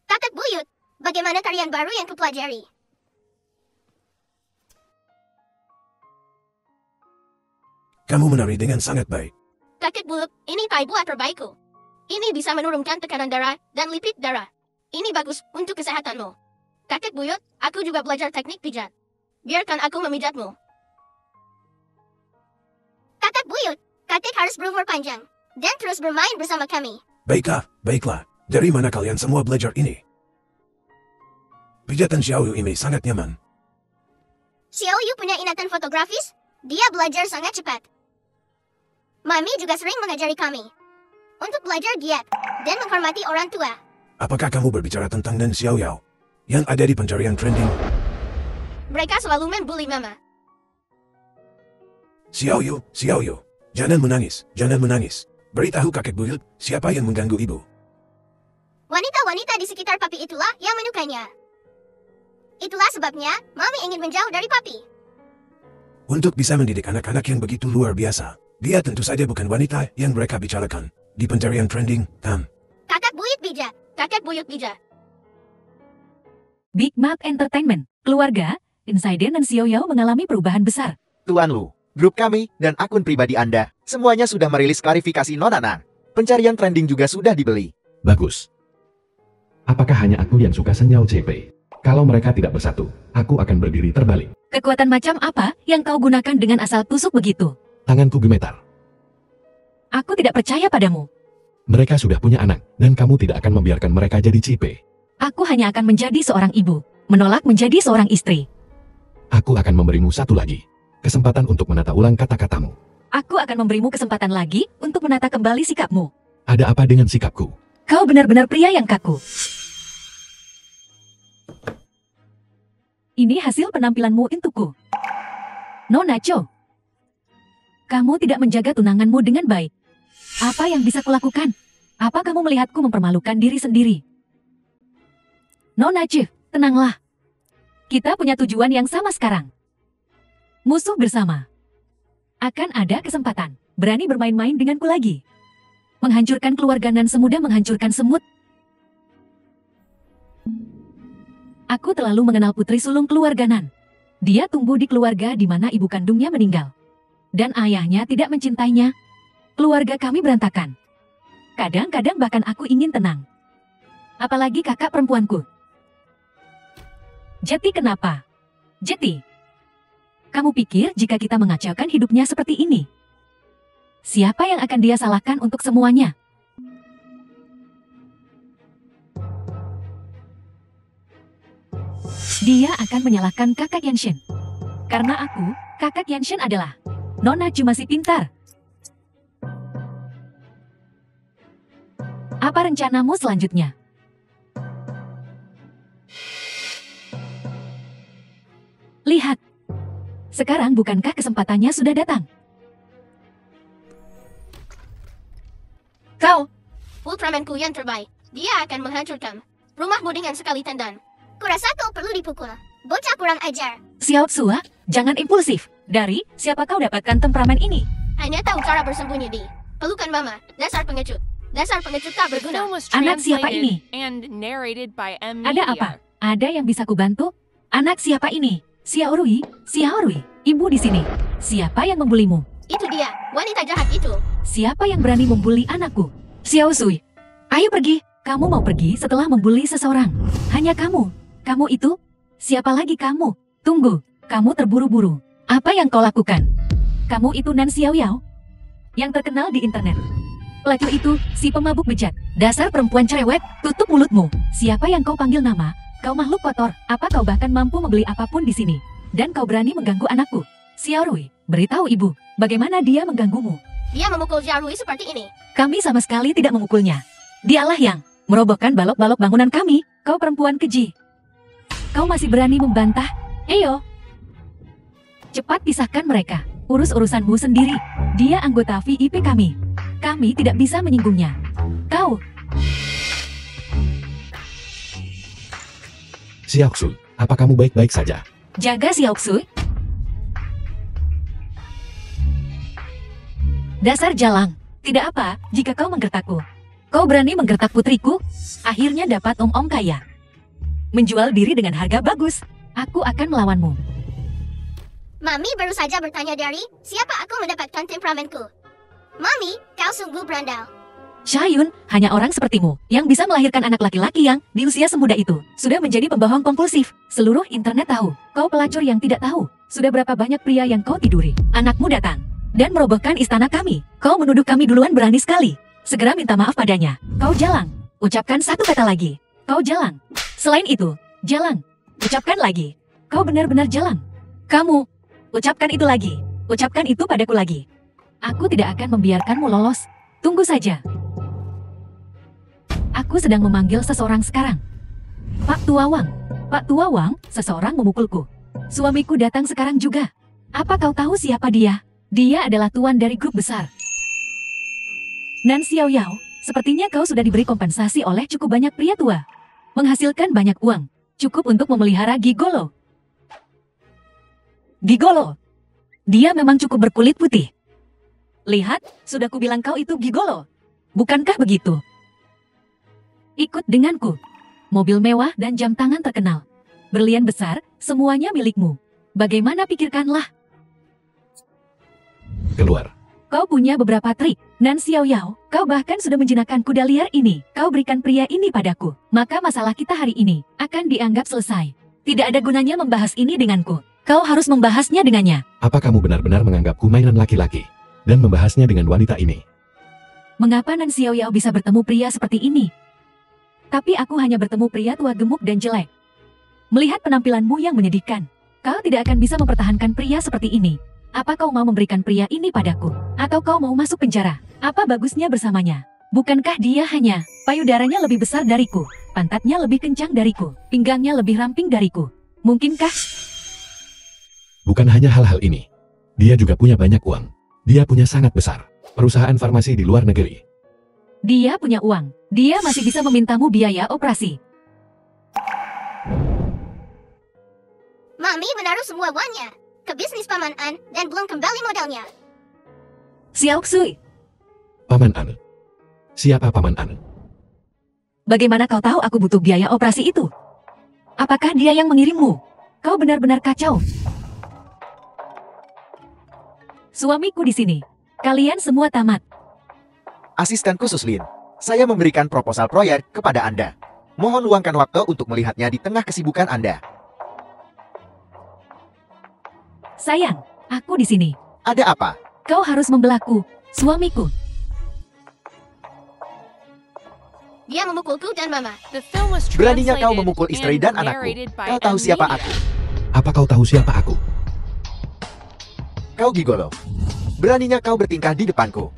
Kakak buyut. Bagaimana tarian baru yang kupelajari? Kamu menari dengan sangat baik. Kakek buyut, ini tai buah terbaikku. Ini bisa menurunkan tekanan darah dan lipid darah. Ini bagus untuk kesehatanmu. Kakek buyut, aku juga belajar teknik pijat. Biarkan aku memijatmu. Kakak buyut, kakek harus berumur panjang dan terus bermain bersama kami. Baiklah, baiklah. Dari mana kalian semua belajar ini? Pijatan Xiao Yu ini sangat nyaman. Xiao Yu punya ingatan fotografis. Dia belajar sangat cepat. Mami juga sering mengajari kami untuk belajar giat dan menghormati orang tua. Apakah kamu berbicara tentang Nan Xiao Yao yang ada di pencarian trending? Mereka selalu membuli Mama. Xiao Yu, jangan menangis, jangan menangis. Beritahu kakek buyut, siapa yang mengganggu ibu? Wanita-wanita di sekitar papi itulah yang menyukainya. Itulah sebabnya Mami ingin menjauh dari papi. Untuk bisa mendidik anak-anak yang begitu luar biasa, dia tentu saja bukan wanita yang mereka bicarakan di pencarian trending, kan? Kakak buyut bijak, kakek buyut bijak. Big Mac Entertainment, keluarga, Insiden dan Xiao Yao mengalami perubahan besar. Tuan Lu, grup kami, dan akun pribadi Anda, semuanya sudah merilis klarifikasi Nonana. Pencarian trending juga sudah dibeli. Bagus. Apakah hanya aku yang suka senyal CP? Kalau mereka tidak bersatu, aku akan berdiri terbalik. Kekuatan macam apa yang kau gunakan dengan asal tusuk begitu? Tanganku gemetar. Aku tidak percaya padamu. Mereka sudah punya anak, dan kamu tidak akan membiarkan mereka jadi CP. Aku hanya akan menjadi seorang ibu, menolak menjadi seorang istri. Aku akan memberimu satu lagi. Kesempatan untuk menata ulang kata-katamu. Aku akan memberimu kesempatan lagi untuk menata kembali sikapmu. Ada apa dengan sikapku? Kau benar-benar pria yang kaku. Ini hasil penampilanmu untukku. Nona Cho. Kamu tidak menjaga tunanganmu dengan baik. Apa yang bisa kulakukan? Apa kamu melihatku mempermalukan diri sendiri? Nona Cho, tenanglah. Kita punya tujuan yang sama sekarang. Musuh bersama. Akan ada kesempatan. Berani bermain-main denganku lagi. Menghancurkan keluarga Nan semudah menghancurkan semut. Aku terlalu mengenal putri sulung keluarga Nan. Dia tumbuh di keluarga di mana ibu kandungnya meninggal. Dan ayahnya tidak mencintainya. Keluarga kami berantakan. Kadang-kadang bahkan aku ingin tenang. Apalagi kakak perempuanku. Jeti kenapa? Jeti. Kamu pikir jika kita mengacaukan hidupnya seperti ini? Siapa yang akan dia salahkan untuk semuanya? Dia akan menyalahkan kakak Yanshin. Karena aku, kakak Yanshin adalah Nona cuma si pintar. Apa rencanamu selanjutnya? Lihat. Sekarang bukankah kesempatannya sudah datang? Kau, Ultramanku yang terbaik. Dia akan menghancurkan rumahmu dengan sekali tendang. Kurasa kau perlu dipukul. Bocah kurang ajar. Xiao Xua, jangan impulsif. Dari, siapa kau dapatkan temperamen ini? Hanya tahu cara bersembunyi di pelukan Mama. Dasar pengecut. Dasar pengecut tak berguna. Anak siapa ini? Ada apa? Ada yang bisa kubantu? Anak siapa ini? Xiao Rui, ibu di sini. Siapa yang membulimu? Itu dia, wanita jahat itu. Siapa yang berani membuli anakku? Xiao Sui. Ayo pergi. Kamu mau pergi setelah membuli seseorang. Hanya kamu. Kamu itu? Siapa lagi kamu? Tunggu. Kamu terburu-buru. Apa yang kau lakukan? Kamu itu Nan Xiaoyao? Yang terkenal di internet. Pelacur itu, si pemabuk bejat. Dasar perempuan cerewet, tutup mulutmu. Siapa yang kau panggil nama? Kau makhluk kotor. Apa kau bahkan mampu membeli apapun di sini? Dan kau berani mengganggu anakku? Xiao Rui, beritahu ibu, bagaimana dia mengganggumu? Dia memukul Xiao Rui seperti ini. Kami sama sekali tidak memukulnya. Dialah yang merobohkan balok-balok bangunan kami. Kau perempuan keji. Kau masih berani membantah? Eyo. Cepat pisahkan mereka. Urus urusanmu sendiri. Dia anggota VIP kami. Kami tidak bisa menyinggungnya. Kau. Xiaoxu, apa kamu baik-baik saja? Jaga Xiaoxu. Dasar jalang. Tidak apa jika kau menggertakku. Kau berani menggertak putriku? Akhirnya dapat om-om kaya. Menjual diri dengan harga bagus. Aku akan melawanmu. Mami baru saja bertanya dari siapa aku mendapatkan temperamenku. Mami, kau sungguh berandal. Shayun, hanya orang sepertimu yang bisa melahirkan anak laki-laki yang di usia semuda itu sudah menjadi pembohong kompulsif. Seluruh internet tahu, kau pelacur yang tidak tahu. Sudah berapa banyak pria yang kau tiduri. Anakmu datang dan merobohkan istana kami. Kau menuduh kami duluan, berani sekali. Segera minta maaf padanya. Kau jalang. Ucapkan satu kata lagi. Kau jalang. Selain itu, jalang. Ucapkan lagi. Kau benar-benar jalang. Kamu. Ucapkan itu lagi. Ucapkan itu padaku lagi. Aku tidak akan membiarkanmu lolos. Tunggu saja. Aku sedang memanggil seseorang sekarang. Pak Tua Wang. Pak Tua Wang, seseorang memukulku. Suamiku datang sekarang juga. Apa kau tahu siapa dia? Dia adalah tuan dari grup besar. Nan Xiaoyao, sepertinya kau sudah diberi kompensasi oleh cukup banyak pria tua. Menghasilkan banyak uang. Cukup untuk memelihara gigolo. Gigolo. Dia memang cukup berkulit putih. Lihat, sudah kubilang kau itu gigolo. Bukankah begitu? Ikut denganku. Mobil mewah dan jam tangan terkenal. Berlian besar, semuanya milikmu. Bagaimana, pikirkanlah. Keluar. Kau punya beberapa trik. Nan Xiaoyao, kau bahkan sudah menjinakkan kuda liar ini. Kau berikan pria ini padaku. Maka masalah kita hari ini akan dianggap selesai. Tidak ada gunanya membahas ini denganku. Kau harus membahasnya dengannya. Apa kamu benar-benar menganggapku mainan laki-laki dan membahasnya dengan wanita ini? Mengapa Nan Xiaoyao bisa bertemu pria seperti ini? Tapi aku hanya bertemu pria tua gemuk dan jelek. Melihat penampilanmu yang menyedihkan, kau tidak akan bisa mempertahankan pria seperti ini. Apa kau mau memberikan pria ini padaku? Atau kau mau masuk penjara? Apa bagusnya bersamanya? Bukankah dia hanya payudaranya lebih besar dariku, pantatnya lebih kencang dariku, pinggangnya lebih ramping dariku? Mungkinkah? Bukan hanya hal-hal ini. Dia juga punya banyak uang. Dia punya sangat besar perusahaan farmasi di luar negeri. Dia punya uang. Dia masih bisa memintamu biaya operasi. Mami menaruh semua uangnya ke bisnis Paman An dan belum kembali modalnya. Xiaoxu, Paman An. Siapa Paman An? bagaimana kau tahu aku butuh biaya operasi itu? Apakah dia yang mengirimmu? Kau benar-benar kacau. Suamiku di sini. Kalian semua tamat. Asisten khusus Lin, saya memberikan proposal proyek kepada Anda. Mohon luangkan waktu untuk melihatnya di tengah kesibukan Anda. Sayang, aku di sini. Ada apa? Kau harus membelaku, suamiku. Dia memukulku dan Mama. Beraninya kau memukul istri dan anakku. Kau tahu siapa aku? Apa kau tahu siapa aku? Kau gigolo. Beraninya kau bertingkah di depanku.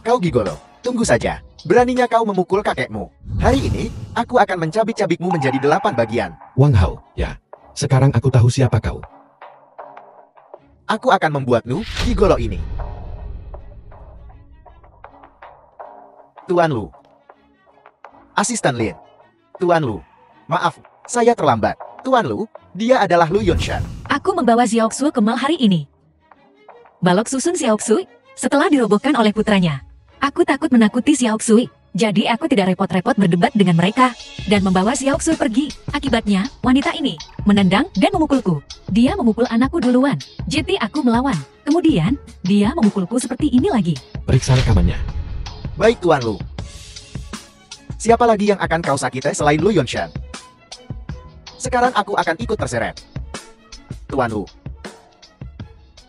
Kau gigolo. Tunggu saja. Beraninya kau memukul kakekmu. Hari ini, aku akan mencabik-cabikmu menjadi 8 bagian. Wang Hao, ya. Sekarang aku tahu siapa kau. Aku akan membuatmu gigolo ini. Tuan Lu. Asisten Lin. Tuan Lu. Maaf, saya terlambat. Tuan Lu, dia adalah Lu Yunshan. Aku membawa Xiaoxu ke mal hari ini. Balok susun Xiaoxu setelah dirobohkan oleh putranya. Aku takut menakuti Xiaoxu, jadi aku tidak repot-repot berdebat dengan mereka dan membawa Xiaoxu pergi. Akibatnya, wanita ini menendang dan memukulku. Dia memukul anakku duluan. Jadi aku melawan. Kemudian, dia memukulku seperti ini lagi. Periksa rekamannya. Baik Tuan Lu. Siapa lagi yang akan kau sakiti selain Lu Yonshan? Sekarang aku akan ikut terseret. Tuan Lu.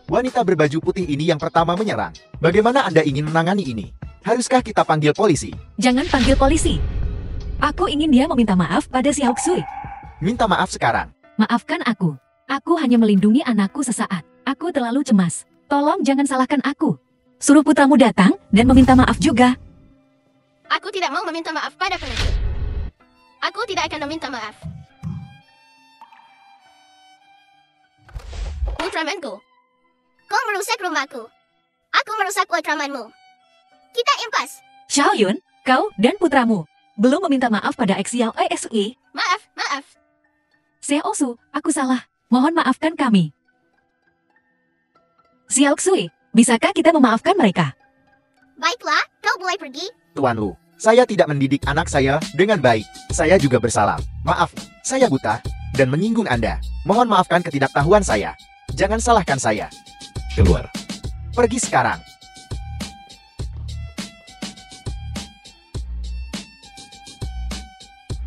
Wanita berbaju putih ini yang pertama menyerang. Bagaimana Anda ingin menangani ini? Haruskah kita panggil polisi? Jangan panggil polisi. Aku ingin dia meminta maaf pada Xiao Xui. Minta maaf sekarang. Maafkan aku. Aku hanya melindungi anakku sesaat. Aku terlalu cemas. Tolong jangan salahkan aku. Suruh putramu datang dan meminta maaf juga. Aku tidak mau meminta maaf pada pengecut. Aku tidak akan meminta maaf. Ultramanku. Kau merusak rumahku. Aku merusak Ultramanmu. Kita impas. Xiaoyun, kau dan putramu belum meminta maaf pada Xiao Xui. Maaf. Xiao Su, aku salah. Mohon maafkan kami. Xiao Xui, bisakah kita memaafkan mereka? Baiklah, kau boleh pergi. Tuan Lu, saya tidak mendidik anak saya dengan baik. Saya juga bersalah. Maaf, saya buta dan menyinggung Anda. Mohon maafkan ketidaktahuan saya. Jangan salahkan saya. Keluar. Pergi sekarang.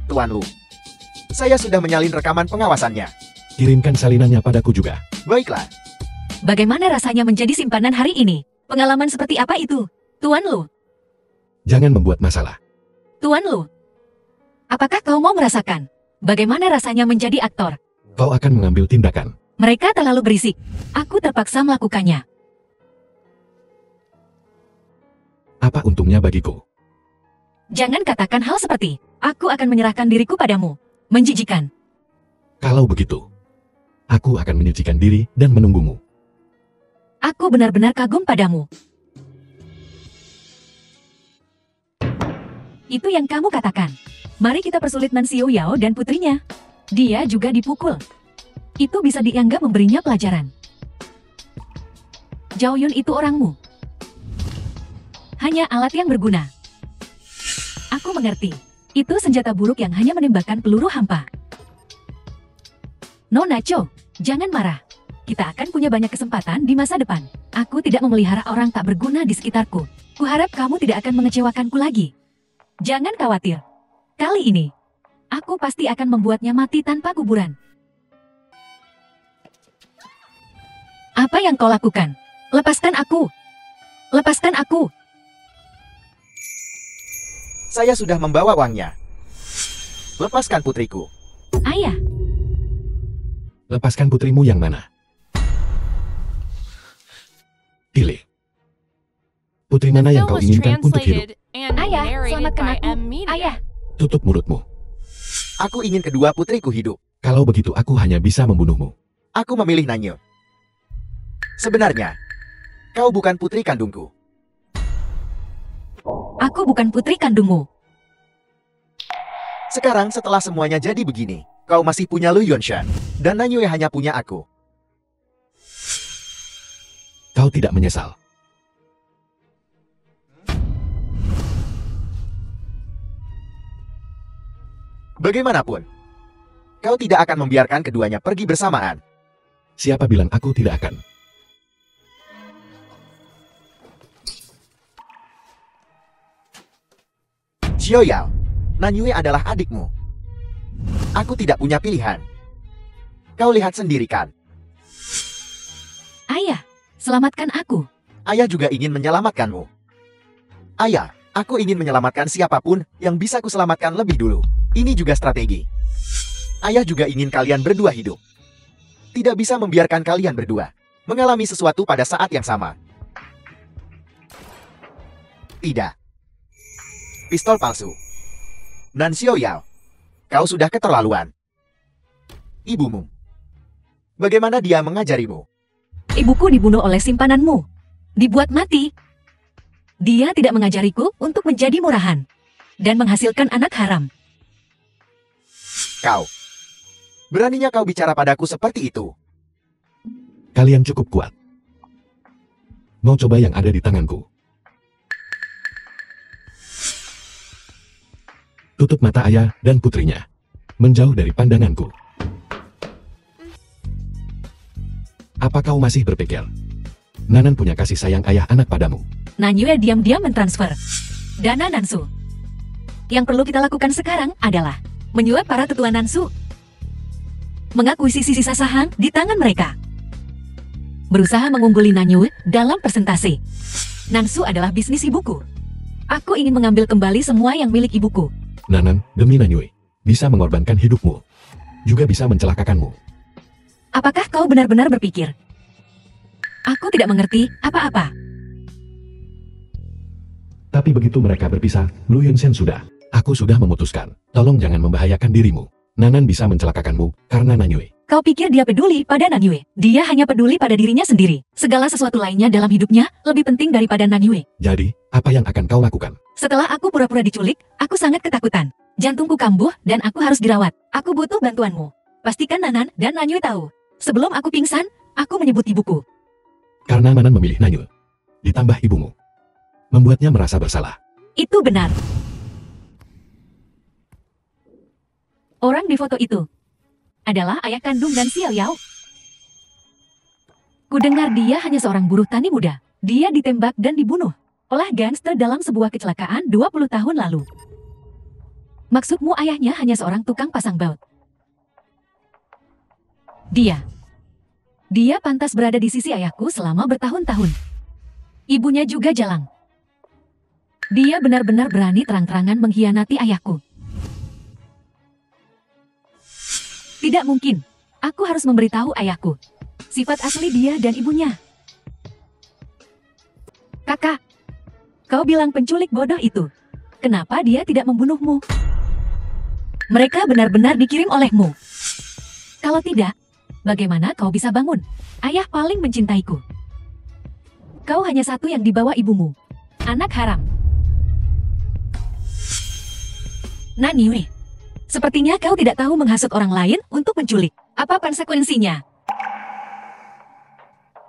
Tuan Lu, saya sudah menyalin rekaman pengawasannya. Kirimkan salinannya padaku juga. Baiklah. Bagaimana rasanya menjadi simpanan hari ini? Pengalaman seperti apa itu? Tuan Lu, Jangan membuat masalah. Tuan Lu. Apakah kau mau merasakan? Bagaimana rasanya menjadi aktor? Kau akan mengambil tindakan. Mereka terlalu berisik. Aku terpaksa melakukannya. Apa untungnya bagiku? Jangan katakan hal seperti, aku akan menyerahkan diriku padamu. Menjijikan. Kalau begitu, aku akan menyucikan diri dan menunggumu. Aku benar-benar kagum padamu. Itu yang kamu katakan. Mari kita persulit Nan Xiao Yao dan putrinya. Dia juga dipukul. Itu bisa dianggap memberinya pelajaran. Zhao Yun itu orangmu. Hanya alat yang berguna. Aku mengerti. Itu senjata buruk yang hanya menembakkan peluru hampa. Nona Cho, jangan marah. Kita akan punya banyak kesempatan di masa depan. Aku tidak memelihara orang tak berguna di sekitarku. Kuharap kamu tidak akan mengecewakanku lagi. Jangan khawatir. Kali ini, aku pasti akan membuatnya mati tanpa kuburan. Apa yang kau lakukan? Lepaskan aku. Lepaskan aku. Saya sudah membawa uangnya. Lepaskan putriku. Ayah, Lepaskan putrimu yang mana? Pilih. Putri mana yang kau inginkan untuk hidup? ayah, selamatkan aku. Ayah, Tutup mulutmu. Aku ingin kedua putriku hidup. Kalau begitu aku hanya bisa membunuhmu. Aku memilih Nanyo. Sebenarnya, kau bukan putri kandungku. aku bukan putri kandungmu. Sekarang setelah semuanya jadi begini, kau masih punya Lu Yonshan. Dan Nanyo hanya punya aku. Kau tidak menyesal. Bagaimanapun, kau tidak akan membiarkan keduanya pergi bersamaan. Siapa bilang aku tidak akan? Xiao Yao, Nanyue adalah adikmu. Aku tidak punya pilihan. Kau lihat sendiri kan. Ayah, selamatkan aku. Ayah juga ingin menyelamatkanmu. Ayah, aku ingin menyelamatkan siapapun yang bisa kuselamatkan lebih dulu. Ini juga strategi. Ayah juga ingin kalian berdua hidup. Tidak bisa membiarkan kalian berdua mengalami sesuatu pada saat yang sama. Tidak. Pistol palsu. Nan Xiao Yao, kau sudah keterlaluan. Ibumu. Bagaimana dia mengajarimu? Ibuku dibunuh oleh simpananmu. Dibuat mati. Dia tidak mengajariku untuk menjadi murahan. Dan menghasilkan anak haram. Kau. Beraninya kau bicara padaku seperti itu. Kalian cukup kuat. Mau coba yang ada di tanganku? Tutup mata ayah dan putrinya. Menjauh dari pandanganku. Apa kau masih berpikir? Nanan punya kasih sayang ayah anak padamu. Nanyue diam-diam mentransfer dana Nansu. Yang perlu kita lakukan sekarang adalah menyuap para tetua Nansu, mengakuisisi sisa saham di tangan mereka, berusaha mengungguli Nanyue dalam persentase. Nansu adalah bisnis ibuku. Aku ingin mengambil kembali semua yang milik ibuku. Nanan, demi Nanyue, bisa mengorbankan hidupmu, juga bisa mencelakakanmu. Apakah kau benar-benar berpikir aku tidak mengerti apa-apa? Tapi begitu mereka berpisah, Lu Yunsen sudah. Aku sudah memutuskan. Tolong jangan membahayakan dirimu. Nanan bisa mencelakakanmu karena Nanyue. Kau pikir dia peduli pada Nanyue? Dia hanya peduli pada dirinya sendiri. Segala sesuatu lainnya dalam hidupnya lebih penting daripada Nanyue. Jadi, apa yang akan kau lakukan? Setelah aku pura-pura diculik, aku sangat ketakutan. Jantungku kambuh dan aku harus dirawat. Aku butuh bantuanmu. Pastikan Nanan dan Nanyue tahu. Sebelum aku pingsan, aku menyebut ibuku. Karena Nanan memilih Nanyue, ditambah ibumu, membuatnya merasa bersalah. Itu benar. Orang di foto itu adalah ayah kandung dan Xiao Yao. Kudengar dia hanya seorang buruh tani muda. Dia ditembak dan dibunuh oleh gangster dalam sebuah kecelakaan 20 tahun lalu. Maksudmu ayahnya hanya seorang tukang pasang baut? Dia pantas berada di sisi ayahku selama bertahun-tahun. Ibunya juga jalang. Dia benar-benar berani terang-terangan mengkhianati ayahku. Tidak mungkin. Aku harus memberitahu ayahku sifat asli dia dan ibunya. Kakak, kau bilang penculik bodoh itu. Kenapa dia tidak membunuhmu? Mereka benar-benar dikirim olehmu. Kalau tidak, bagaimana kau bisa bangun? Ayah paling mencintaiku. Kau hanya satu yang dibawa ibumu. Anak haram. Nanyue, sepertinya kau tidak tahu menghasut orang lain untuk menculik. Apa konsekuensinya?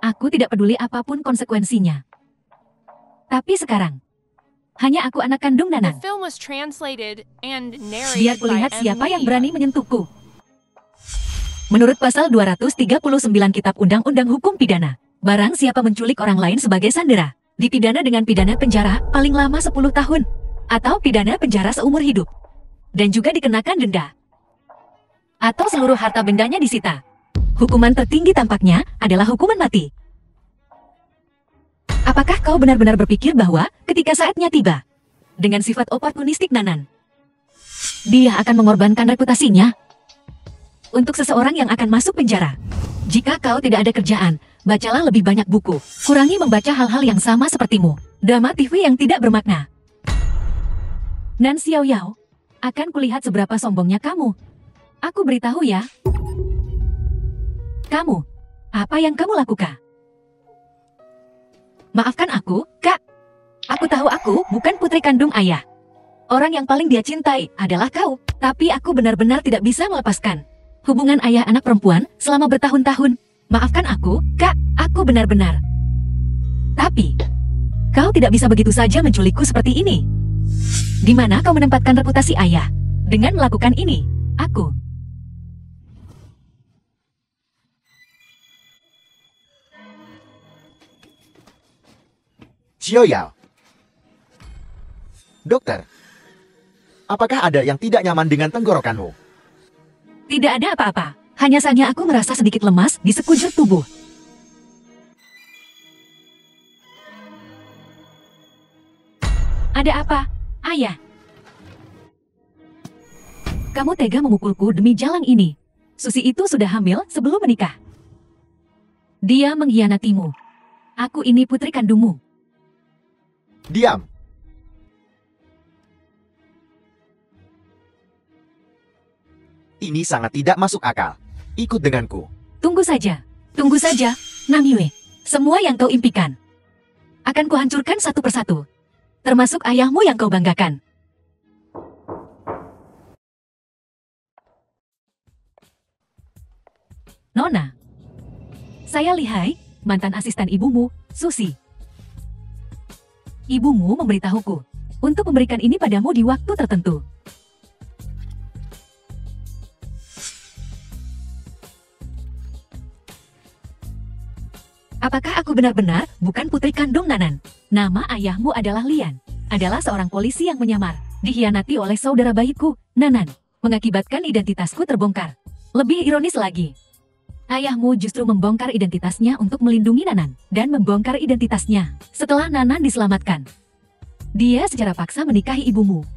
Aku tidak peduli apapun konsekuensinya. Tapi sekarang, hanya aku anak kandung Nanan. Biar kulihat siapa yang berani menyentuhku. Menurut pasal 239 Kitab Undang-Undang Hukum Pidana, barang siapa menculik orang lain sebagai sandera, dipidana dengan pidana penjara paling lama 10 tahun, atau pidana penjara seumur hidup. Dan juga dikenakan denda. Atau seluruh harta bendanya disita. Hukuman tertinggi tampaknya adalah hukuman mati. Apakah kau benar-benar berpikir bahwa ketika saatnya tiba, dengan sifat oportunistik Nanan, dia akan mengorbankan reputasinya untuk seseorang yang akan masuk penjara? Jika kau tidak ada kerjaan, bacalah lebih banyak buku. Kurangi membaca hal-hal yang sama sepertimu. Drama TV yang tidak bermakna. Nan Xiao Yao, akan kulihat seberapa sombongnya kamu. Aku beritahu ya. Kamu, apa yang kamu lakukan? Maafkan aku, Kak. Aku tahu aku bukan putri kandung ayah. Orang yang paling dia cintai adalah kau. Tapi aku benar-benar tidak bisa melepaskan hubungan ayah anak perempuan selama bertahun-tahun. Maafkan aku, Kak. Aku benar-benar. Tapi, kau tidak bisa begitu saja menculikku seperti ini. Di mana kau menempatkan reputasi ayah? Dengan melakukan ini, aku. Xiao Yao. Dokter, apakah ada yang tidak nyaman dengan tenggorokanmu? Tidak ada apa-apa. Hanya saja aku merasa sedikit lemas di sekujur tubuh. Ada apa, ayah? Kamu tega memukulku demi jalang ini. Susi itu sudah hamil sebelum menikah. Dia mengkhianatimu. Aku ini putri kandungmu. Diam. Ini sangat tidak masuk akal. Ikut denganku. Tunggu saja, Nanyue. Semua yang kau impikan akan kuhancurkan satu persatu. Termasuk ayahmu yang kau banggakan. Nona, saya Lihai, mantan asisten ibumu, Susi. Ibumu memberitahuku untuk memberikan ini padamu di waktu tertentu. Apakah aku benar-benar bukan putri kandung Nanan? Nama ayahmu adalah Lian. Adalah seorang polisi yang menyamar. Dikhianati oleh saudara bayiku, Nanan. Mengakibatkan identitasku terbongkar. Lebih ironis lagi, ayahmu justru membongkar identitasnya untuk melindungi Nanan. Dan membongkar identitasnya setelah Nanan diselamatkan. Dia secara paksa menikahi ibumu.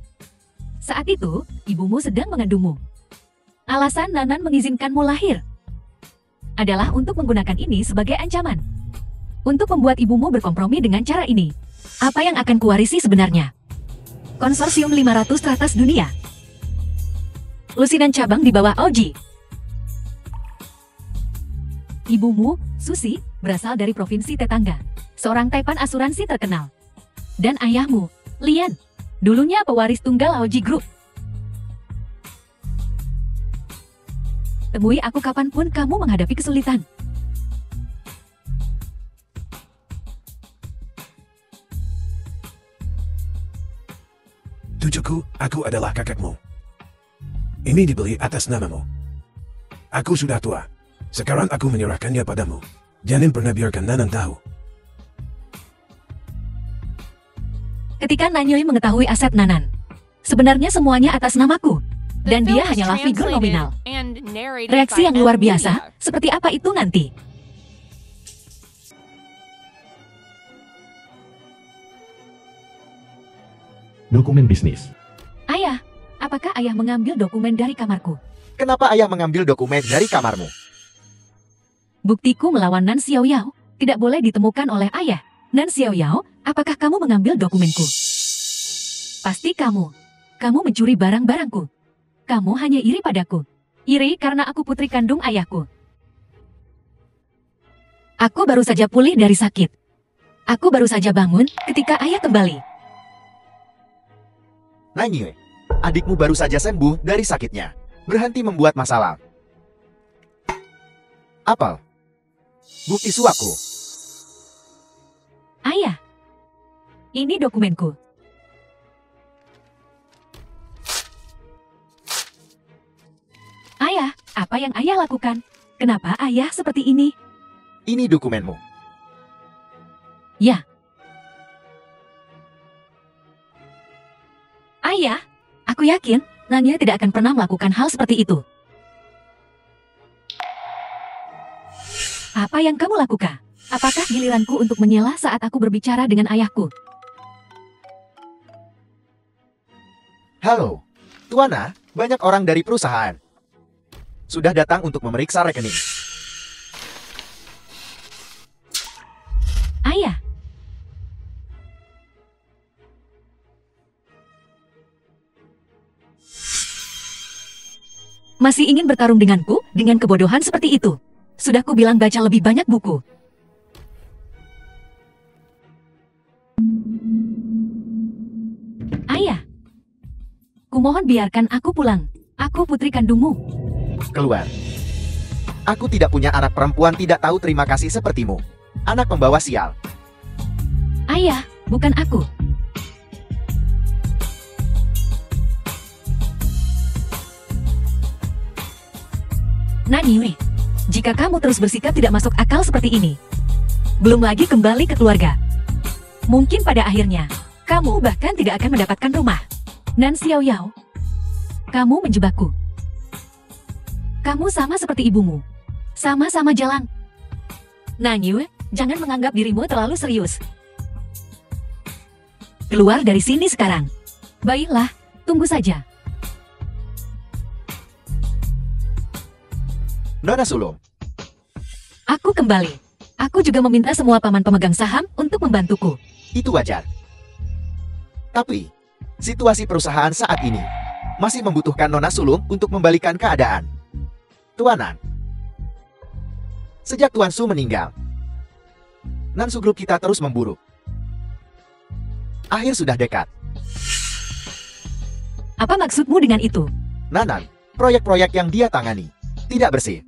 Saat itu, ibumu sedang mengandungmu. Alasan Nanan mengizinkanmu lahir adalah untuk menggunakan ini sebagai ancaman. Untuk membuat ibumu berkompromi dengan cara ini. Apa yang akan kuwarisi sebenarnya? Konsorsium 500 teratas dunia. Lusinan cabang di bawah Oji. Ibumu, Susi, berasal dari provinsi tetangga. Seorang taipan asuransi terkenal. Dan ayahmu, Lian, dulunya pewaris tunggal Oji Group. Temui aku kapanpun kamu menghadapi kesulitan. Tujuku, aku adalah kakakmu. Ini dibeli atas namamu. Aku sudah tua. Sekarang aku menyerahkannya padamu. Jangan pernah biarkan Nanan tahu. Ketika Nanyoi mengetahui aset Nanan, sebenarnya semuanya atas namaku. Dan dia hanyalah figur nominal. Reaksi yang luar biasa, seperti apa itu nanti? Dokumen bisnis. Ayah, apakah ayah mengambil dokumen dari kamarku? Kenapa ayah mengambil dokumen dari kamarmu? Buktiku melawan Nan Xiaoyao tidak boleh ditemukan oleh ayah. Nan Xiaoyao, apakah kamu mengambil dokumenku? Pasti kamu. Kamu mencuri barang-barangku. Kamu hanya iri padaku. Iri karena aku putri kandung ayahku. Aku baru saja pulih dari sakit. Aku baru saja bangun ketika ayah kembali. Nanyue, adikmu baru saja sembuh dari sakitnya. Berhenti membuat masalah. Apel. Bukti suapku. Ayah, ini dokumenku. Ayah, apa yang ayah lakukan? Kenapa ayah seperti ini? Ini dokumenmu. Ya. Ayah, aku yakin Nanya tidak akan pernah melakukan hal seperti itu. Apa yang kamu lakukan? Apakah giliranku untuk menyela saat aku berbicara dengan ayahku? Halo, Tuana, banyak orang dari perusahaan sudah datang untuk memeriksa rekening. Ayah. Masih ingin bertarung denganku dengan kebodohan seperti itu? Sudah ku bilang baca lebih banyak buku. Ayah. Kumohon biarkan aku pulang. Aku putri kandungmu. Keluar. Aku tidak punya anak perempuan tidak tahu terima kasih sepertimu. Anak pembawa sial. Ayah, bukan aku. Nanyue, jika kamu terus bersikap tidak masuk akal seperti ini, belum lagi kembali ke keluarga, mungkin pada akhirnya, kamu bahkan tidak akan mendapatkan rumah. Nan Xiaoyao, kamu menjebakku. Kamu sama seperti ibumu. Sama-sama jalan. Nanyue, jangan menganggap dirimu terlalu serius. Keluar dari sini sekarang. Baiklah, tunggu saja. Nona Sulung. Aku kembali. Aku juga meminta semua paman pemegang saham untuk membantuku. Itu wajar. Tapi, situasi perusahaan saat ini masih membutuhkan Nona Sulung untuk membalikan keadaan. Tuanan, sejak Tuan Su meninggal, Nansu Group kita terus memburuk. Akhir sudah dekat. Apa maksudmu dengan itu? Nanan, proyek-proyek yang dia tangani tidak bersih.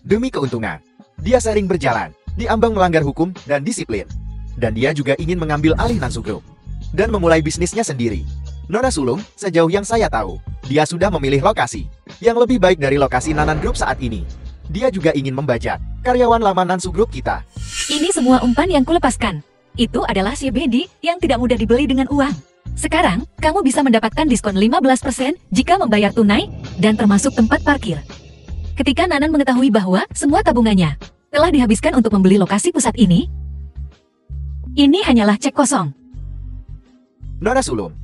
Demi keuntungan, dia sering berjalan, diambang melanggar hukum dan disiplin. Dan dia juga ingin mengambil alih Nansu Group dan memulai bisnisnya sendiri. Nona Sulung, sejauh yang saya tahu, dia sudah memilih lokasi yang lebih baik dari lokasi Nanan Group saat ini. Dia juga ingin membajak karyawan lama Nansu Group kita. Ini semua umpan yang kulepaskan. Itu adalah si Bedi yang tidak mudah dibeli dengan uang. Sekarang, kamu bisa mendapatkan diskon 15% jika membayar tunai, dan termasuk tempat parkir. Ketika Nanan mengetahui bahwa semua tabungannya telah dihabiskan untuk membeli lokasi pusat ini hanyalah cek kosong. Nona Sulung.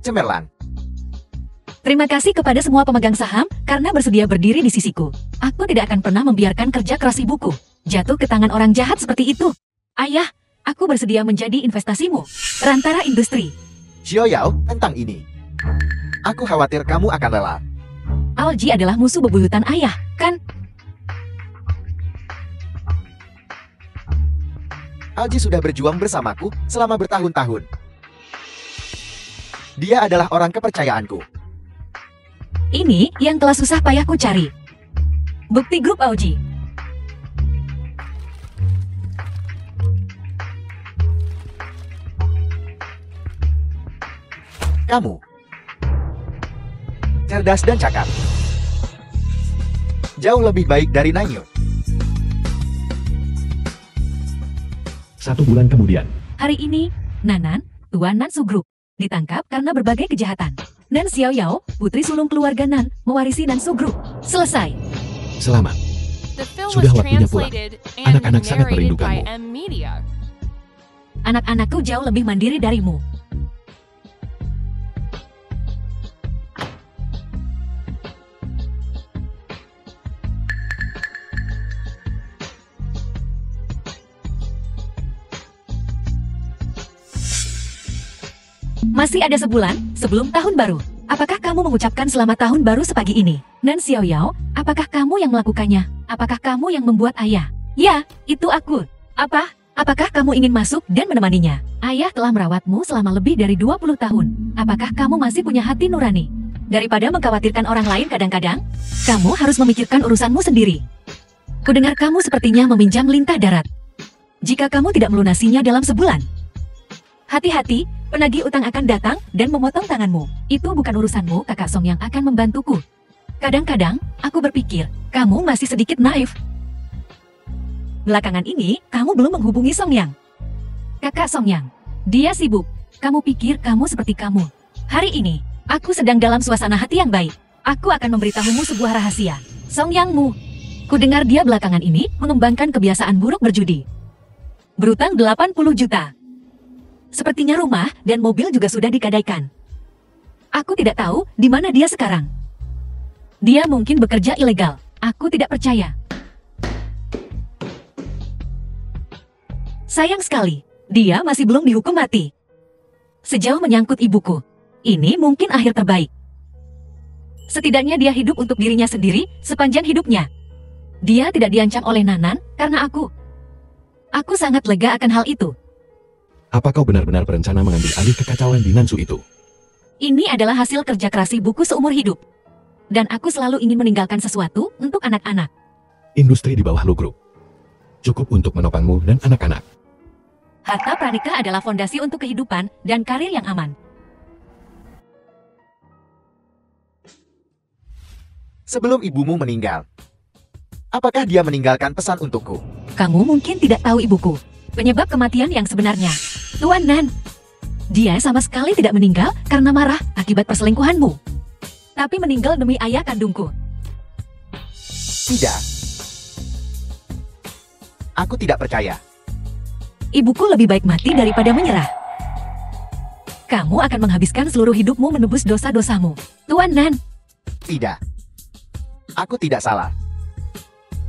Cemerlang. Terima kasih kepada semua pemegang saham karena bersedia berdiri di sisiku. Aku tidak akan pernah membiarkan kerja keras ibuku jatuh ke tangan orang jahat seperti itu. Ayah, aku bersedia menjadi investasimu. Perantara industri. Xiao Yao, tentang ini. Aku khawatir kamu akan lelah. Alji adalah musuh bebuyutan ayah, kan? Alji sudah berjuang bersamaku selama bertahun-tahun. Dia adalah orang kepercayaanku. Ini yang telah susah payahku cari. Bukti grup Alji. Kamu cerdas dan cakap. Jauh lebih baik dari Nanyo. 1 bulan kemudian. Hari ini, Nanan, Tuan Nansu Group, ditangkap karena berbagai kejahatan. Dan Xiao Yao, putri sulung keluarga Nan, mewarisi Nansu Group. Selesai. Selamat. Sudah waktunya pulang. Anak-anak sangat merindukanmu. Anak-anakku jauh lebih mandiri darimu. Masih ada sebulan sebelum tahun baru. Apakah kamu mengucapkan selamat tahun baru sepagi ini? Nan Xiao Yao, apakah kamu yang melakukannya? Apakah kamu yang membuat ayah? Ya, itu aku. Apakah kamu ingin masuk dan menemaninya? Ayah telah merawatmu selama lebih dari 20 tahun. Apakah kamu masih punya hati nurani? Daripada mengkhawatirkan orang lain kadang-kadang, kamu harus memikirkan urusanmu sendiri. Kudengar kamu sepertinya meminjam lintah darat. Jika kamu tidak melunasinya dalam sebulan, hati-hati, penagih utang akan datang dan memotong tanganmu. Itu bukan urusanmu, Kakak Song yang akan membantuku. Kadang-kadang, aku berpikir, kamu masih sedikit naif. Belakangan ini, kamu belum menghubungi Song Yang. Kakak Song Yang, dia sibuk. Kamu pikir kamu seperti kamu. Hari ini, aku sedang dalam suasana hati yang baik. Aku akan memberitahumu sebuah rahasia. Song Yangmu. Kudengar dia belakangan ini mengembangkan kebiasaan buruk berjudi. Berutang 80 juta. Sepertinya rumah dan mobil juga sudah digadaikan. Aku tidak tahu di mana dia sekarang. Dia mungkin bekerja ilegal. Aku tidak percaya. Sayang sekali, dia masih belum dihukum mati. Sejauh menyangkut ibuku, ini mungkin akhir terbaik. Setidaknya dia hidup untuk dirinya sendiri sepanjang hidupnya. Dia tidak diancam oleh Nanan karena aku. Aku sangat lega akan hal itu. Apa kau benar-benar berencana mengambil alih kekacauan di Nansu itu? Ini adalah hasil kerja keras ibuku seumur hidup. Dan aku selalu ingin meninggalkan sesuatu untuk anak-anak. Industri di bawah Lu Group cukup untuk menopangmu dan anak-anak. Harta pranikah adalah fondasi untuk kehidupan dan karir yang aman. Sebelum ibumu meninggal, apakah dia meninggalkan pesan untukku? Kamu mungkin tidak tahu ibuku. Penyebab kematian yang sebenarnya, Tuan Nan. Dia sama sekali tidak meninggal karena marah akibat perselingkuhanmu. Tapi meninggal demi ayah kandungku. Tidak. Aku tidak percaya. Ibuku lebih baik mati daripada menyerah. Kamu akan menghabiskan seluruh hidupmu menebus dosa-dosamu. Tuan Nan. Tidak. Aku tidak salah.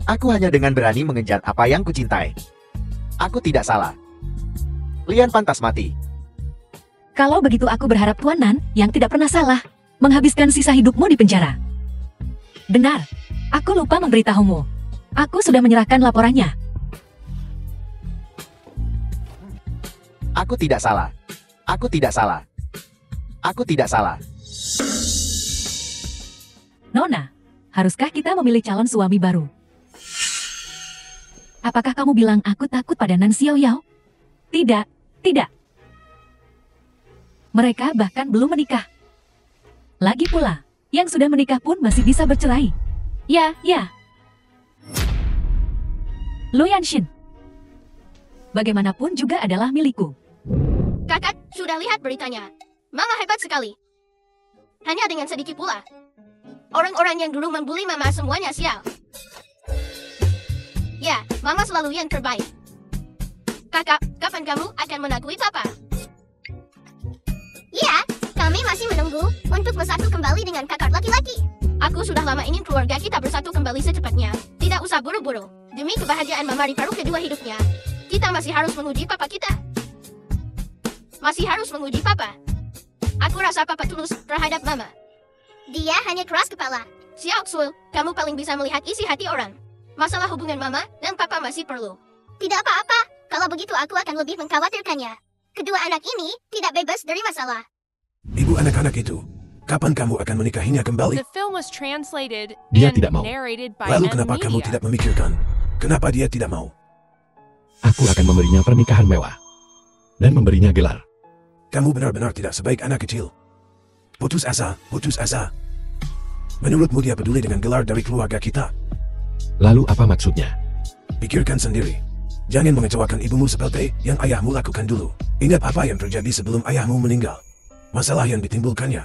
Aku hanya dengan berani mengejar apa yang kucintai. Aku tidak salah. Lian pantas mati. Kalau begitu aku berharap Tuan Nan yang tidak pernah salah menghabiskan sisa hidupmu di penjara. Benar, aku lupa memberitahumu. Aku sudah menyerahkan laporannya. Aku tidak salah. Aku tidak salah. Aku tidak salah. Nona, haruskah kita memilih calon suami baru? Apakah kamu bilang aku takut pada Nan Xiao Yao? Tidak, tidak. Mereka bahkan belum menikah. Lagi pula, yang sudah menikah pun masih bisa bercerai. Ya, ya. Lu Yanshin. Bagaimanapun juga adalah milikku. Kakak, sudah lihat beritanya. Mama hebat sekali. Hanya dengan sedikit pula. Orang-orang yang dulu membuli Mama semuanya sial. Ya, Mama selalu yang terbaik. Kakak, kapan kamu akan mengakui Papa? Ya, kami masih menunggu untuk bersatu kembali dengan kakak laki-laki. Aku sudah lama ingin keluarga kita bersatu kembali secepatnya. Tidak usah buru-buru. Demi kebahagiaan Mama di paruh kedua hidupnya, kita masih harus menguji Papa kita. Masih harus menguji Papa. Aku rasa Papa tulus terhadap Mama. Dia hanya keras kepala. Xiao Xue, kamu paling bisa melihat isi hati orang. Masalah hubungan Mama dan Papa masih perlu. Tidak apa-apa. Kalau begitu aku akan lebih mengkhawatirkannya. Kedua anak ini tidak bebas dari masalah. Ibu anak-anak itu, kapan kamu akan menikahinya kembali? The film was translated Dia and tidak mau. narrated by Lalu M kenapa kamu Media. tidak memikirkan? Kenapa dia tidak mau? Aku akan memberinya pernikahan mewah. Dan memberinya gelar. Kamu benar-benar tidak sebaik anak kecil. Putus asa, putus asa. Menurutmu dia peduli dengan gelar dari keluarga kita? Lalu apa maksudnya? Pikirkan sendiri. Jangan mengecewakan ibumu seperti yang ayahmu lakukan dulu. Ingat apa yang terjadi sebelum ayahmu meninggal. Masalah yang ditimbulkannya.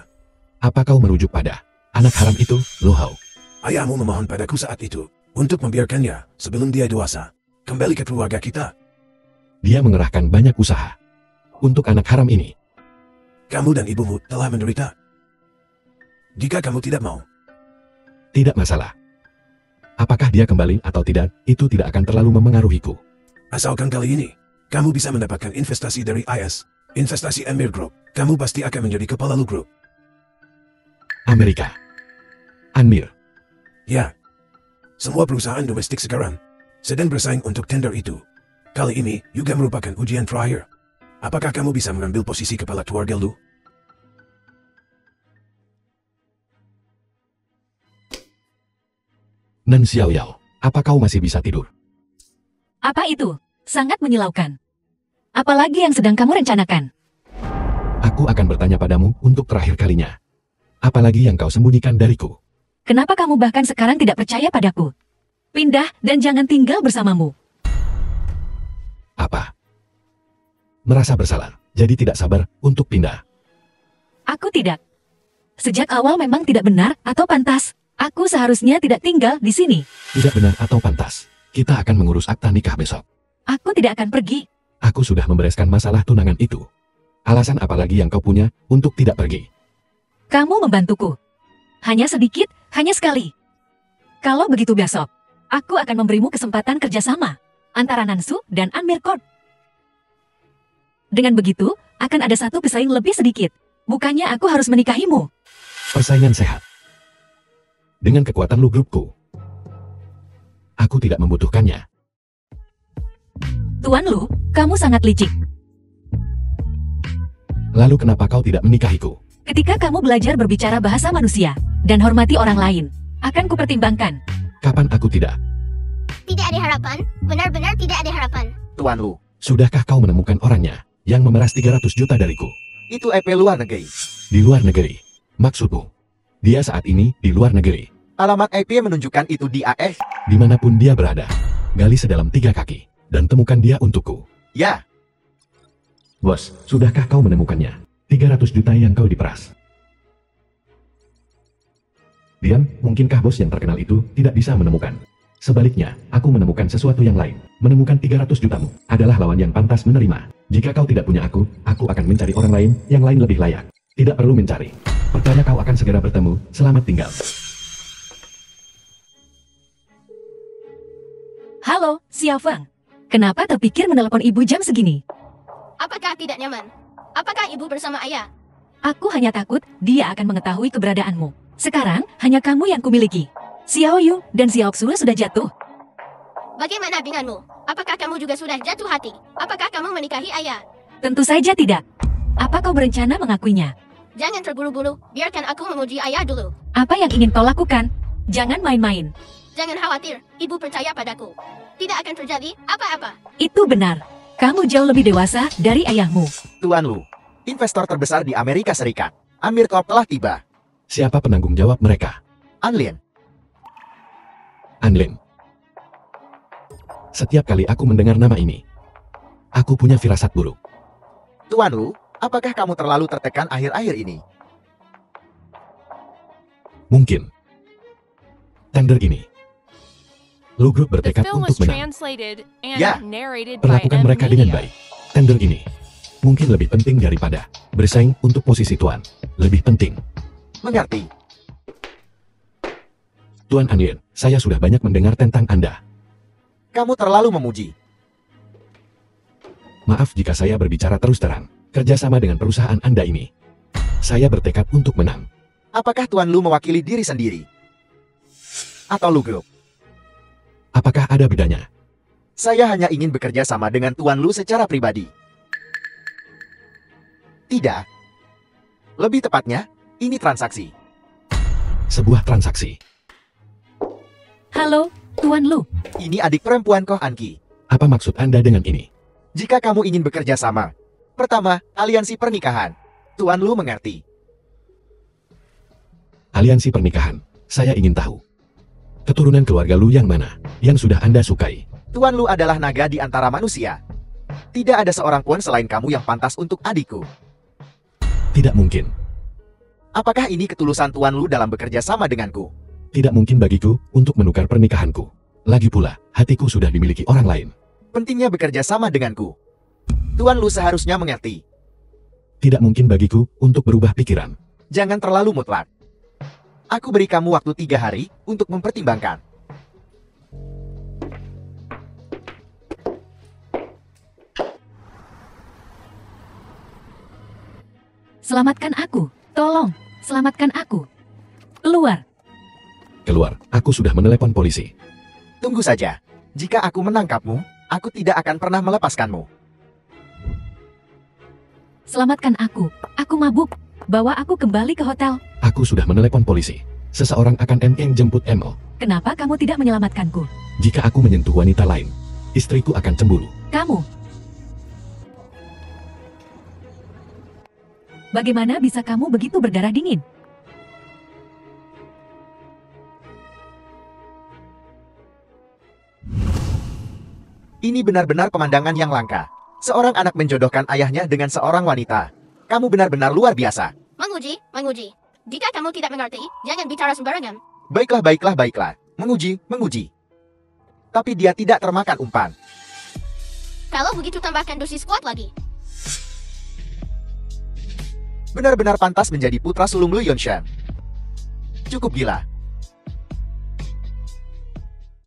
Apa kau merujuk pada anak haram itu, Lu Hao? Ayahmu memohon padaku saat itu untuk membiarkannya sebelum dia dewasa kembali ke keluarga kita. Dia mengerahkan banyak usaha untuk anak haram ini. Kamu dan ibumu telah menderita. Jika kamu tidak mau, Tidak masalah. Apakah dia kembali atau tidak, itu tidak akan terlalu memengaruhiku. asalkan kali ini kamu bisa mendapatkan investasi dari IS, investasi Amir Group, kamu pasti akan menjadi kepala Lu Group. Amerika. Anmir. Ya, semua perusahaan domestik sekarang sedang bersaing untuk tender itu. Kali ini juga merupakan ujian terakhir. Apakah kamu bisa mengambil posisi kepala keluarga Lu? Nan Xiaoyao, apa kau masih bisa tidur? Apa itu? Sangat menyilaukan. Apalagi yang sedang kamu rencanakan? Aku akan bertanya padamu untuk terakhir kalinya. Apalagi yang kau sembunyikan dariku? Kenapa kamu bahkan sekarang tidak percaya padaku? Pindah dan jangan tinggal bersamamu. Apa? Merasa bersalah, jadi tidak sabar untuk pindah. Aku tidak. Sejak awal memang tidak benar atau pantas. Aku seharusnya tidak tinggal di sini. Tidak benar atau pantas. Kita akan mengurus akta nikah besok. Aku tidak akan pergi. Aku sudah membereskan masalah tunangan itu. Alasan apa lagi yang kau punya untuk tidak pergi? Kamu membantuku. Hanya sedikit, hanya sekali. Kalau begitu besok, aku akan memberimu kesempatan kerjasama antara Nansu dan Anmir Corp. Dengan begitu, akan ada satu pesaing lebih sedikit. Bukannya aku harus menikahimu. Persaingan sehat. Dengan kekuatan Lu Grupku. Aku tidak membutuhkannya. Tuan Lu, kamu sangat licik. Lalu kenapa kau tidak menikahiku? Ketika kamu belajar berbicara bahasa manusia dan hormati orang lain, akan kupertimbangkan. Kapan aku tidak? Tidak ada harapan, benar-benar tidak ada harapan. Tuan Lu, Sudahkah kau menemukan orangnya yang memeras 300 juta dariku? itu EP luar negeri. Di luar negeri. Maksudmu? Dia saat ini di luar negeri. Alamat IP menunjukkan itu di AS. Dimanapun dia berada. Gali sedalam 3 kaki. Dan temukan dia untukku. Ya, Bos, sudahkah kau menemukannya? 300 juta yang kau diperas. Diam, mungkinkah bos yang terkenal itu tidak bisa menemukan? Sebaliknya, aku menemukan sesuatu yang lain. Menemukan 300 jutamu adalah lawan yang pantas menerima. Jika kau tidak punya aku akan mencari orang lain yang lain lebih layak. Tidak perlu mencari. Percaya kau akan segera bertemu. Selamat tinggal. Halo, Xiao Feng. Kenapa terpikir menelepon ibu jam segini? Apakah tidak nyaman? Apakah ibu bersama ayah? Aku hanya takut dia akan mengetahui keberadaanmu. Sekarang, hanya kamu yang kumiliki. Xiao Yu dan Xiao Xue sudah jatuh. Bagaimana denganmu? Apakah kamu juga sudah jatuh hati? Apakah kamu menikahi ayah? Tentu saja tidak. Apa kau berencana mengakuinya? Jangan terburu-buru, biarkan aku memuji ayah dulu. Apa yang ingin kau lakukan? Jangan main-main. Jangan khawatir, ibu percaya padaku. Tidak akan terjadi apa-apa. Itu benar. Kamu jauh lebih dewasa dari ayahmu. Tuan Lu, investor terbesar di Amerika Serikat. Amir Corp telah tiba. Siapa penanggung jawab mereka? Anlin, Anlin. Setiap kali aku mendengar nama ini, aku punya firasat buruk. Tuan Lu, apakah kamu terlalu tertekan akhir-akhir ini? Mungkin. Tender ini. Lu Group The bertekad film untuk was menang. translated and Ya. narrated by Perlakukan M mereka dengan Media. baik. Tender ini mungkin lebih penting daripada bersaing untuk posisi tuan. Lebih penting. Mengerti? Tuan Onion, saya sudah banyak mendengar tentang Anda. Kamu terlalu memuji. Maaf jika saya berbicara terus terang. Kerjasama dengan perusahaan Anda ini. Saya bertekad untuk menang. Apakah Tuan Lu mewakili diri sendiri? Atau Lu Group? Apakah ada bedanya? Saya hanya ingin bekerja sama dengan Tuan Lu secara pribadi. Tidak. Lebih tepatnya, ini transaksi. Sebuah transaksi. Halo, Tuan Lu. Ini adik perempuan Koh Anki. Apa maksud Anda dengan ini? Jika kamu ingin bekerja sama, pertama, aliansi pernikahan. Tuan Lu mengerti. Aliansi pernikahan. Saya ingin tahu. Keturunan keluarga Lu yang mana, yang sudah Anda sukai? Tuan Lu adalah naga di antara manusia. Tidak ada seorang pun selain kamu yang pantas untuk adikku. Tidak mungkin. Apakah ini ketulusan Tuan Lu dalam bekerja sama denganku? Tidak mungkin bagiku untuk menukar pernikahanku. Lagi pula, hatiku sudah dimiliki orang lain. Pentingnya bekerja sama denganku. Tuan Lu seharusnya mengerti. Tidak mungkin bagiku untuk berubah pikiran. Jangan terlalu mutlak. Aku beri kamu waktu 3 hari untuk mempertimbangkan. Selamatkan aku. Tolong, selamatkan aku. Keluar. Keluar, aku sudah menelepon polisi. Tunggu saja. Jika aku menangkapmu, aku tidak akan pernah melepaskanmu. Selamatkan aku. Aku mabuk. Bawa aku kembali ke hotel. Aku sudah menelepon polisi. Seseorang akan jemput Emo. Kenapa kamu tidak menyelamatkanku? Jika aku menyentuh wanita lain, istriku akan cemburu. Kamu. Bagaimana bisa kamu begitu berdarah dingin? Ini benar-benar pemandangan yang langka. Seorang anak menjodohkan ayahnya dengan seorang wanita. Kamu benar-benar luar biasa. Menguji, menguji. Jika kamu tidak mengerti, jangan bicara sembarangan. Baiklah, baiklah, baiklah. Menguji, menguji. Tapi dia tidak termakan umpan. Kalau begitu tambahkan dosis kuat lagi. Benar-benar pantas menjadi putra sulung Lu Yonshan. Cukup gila.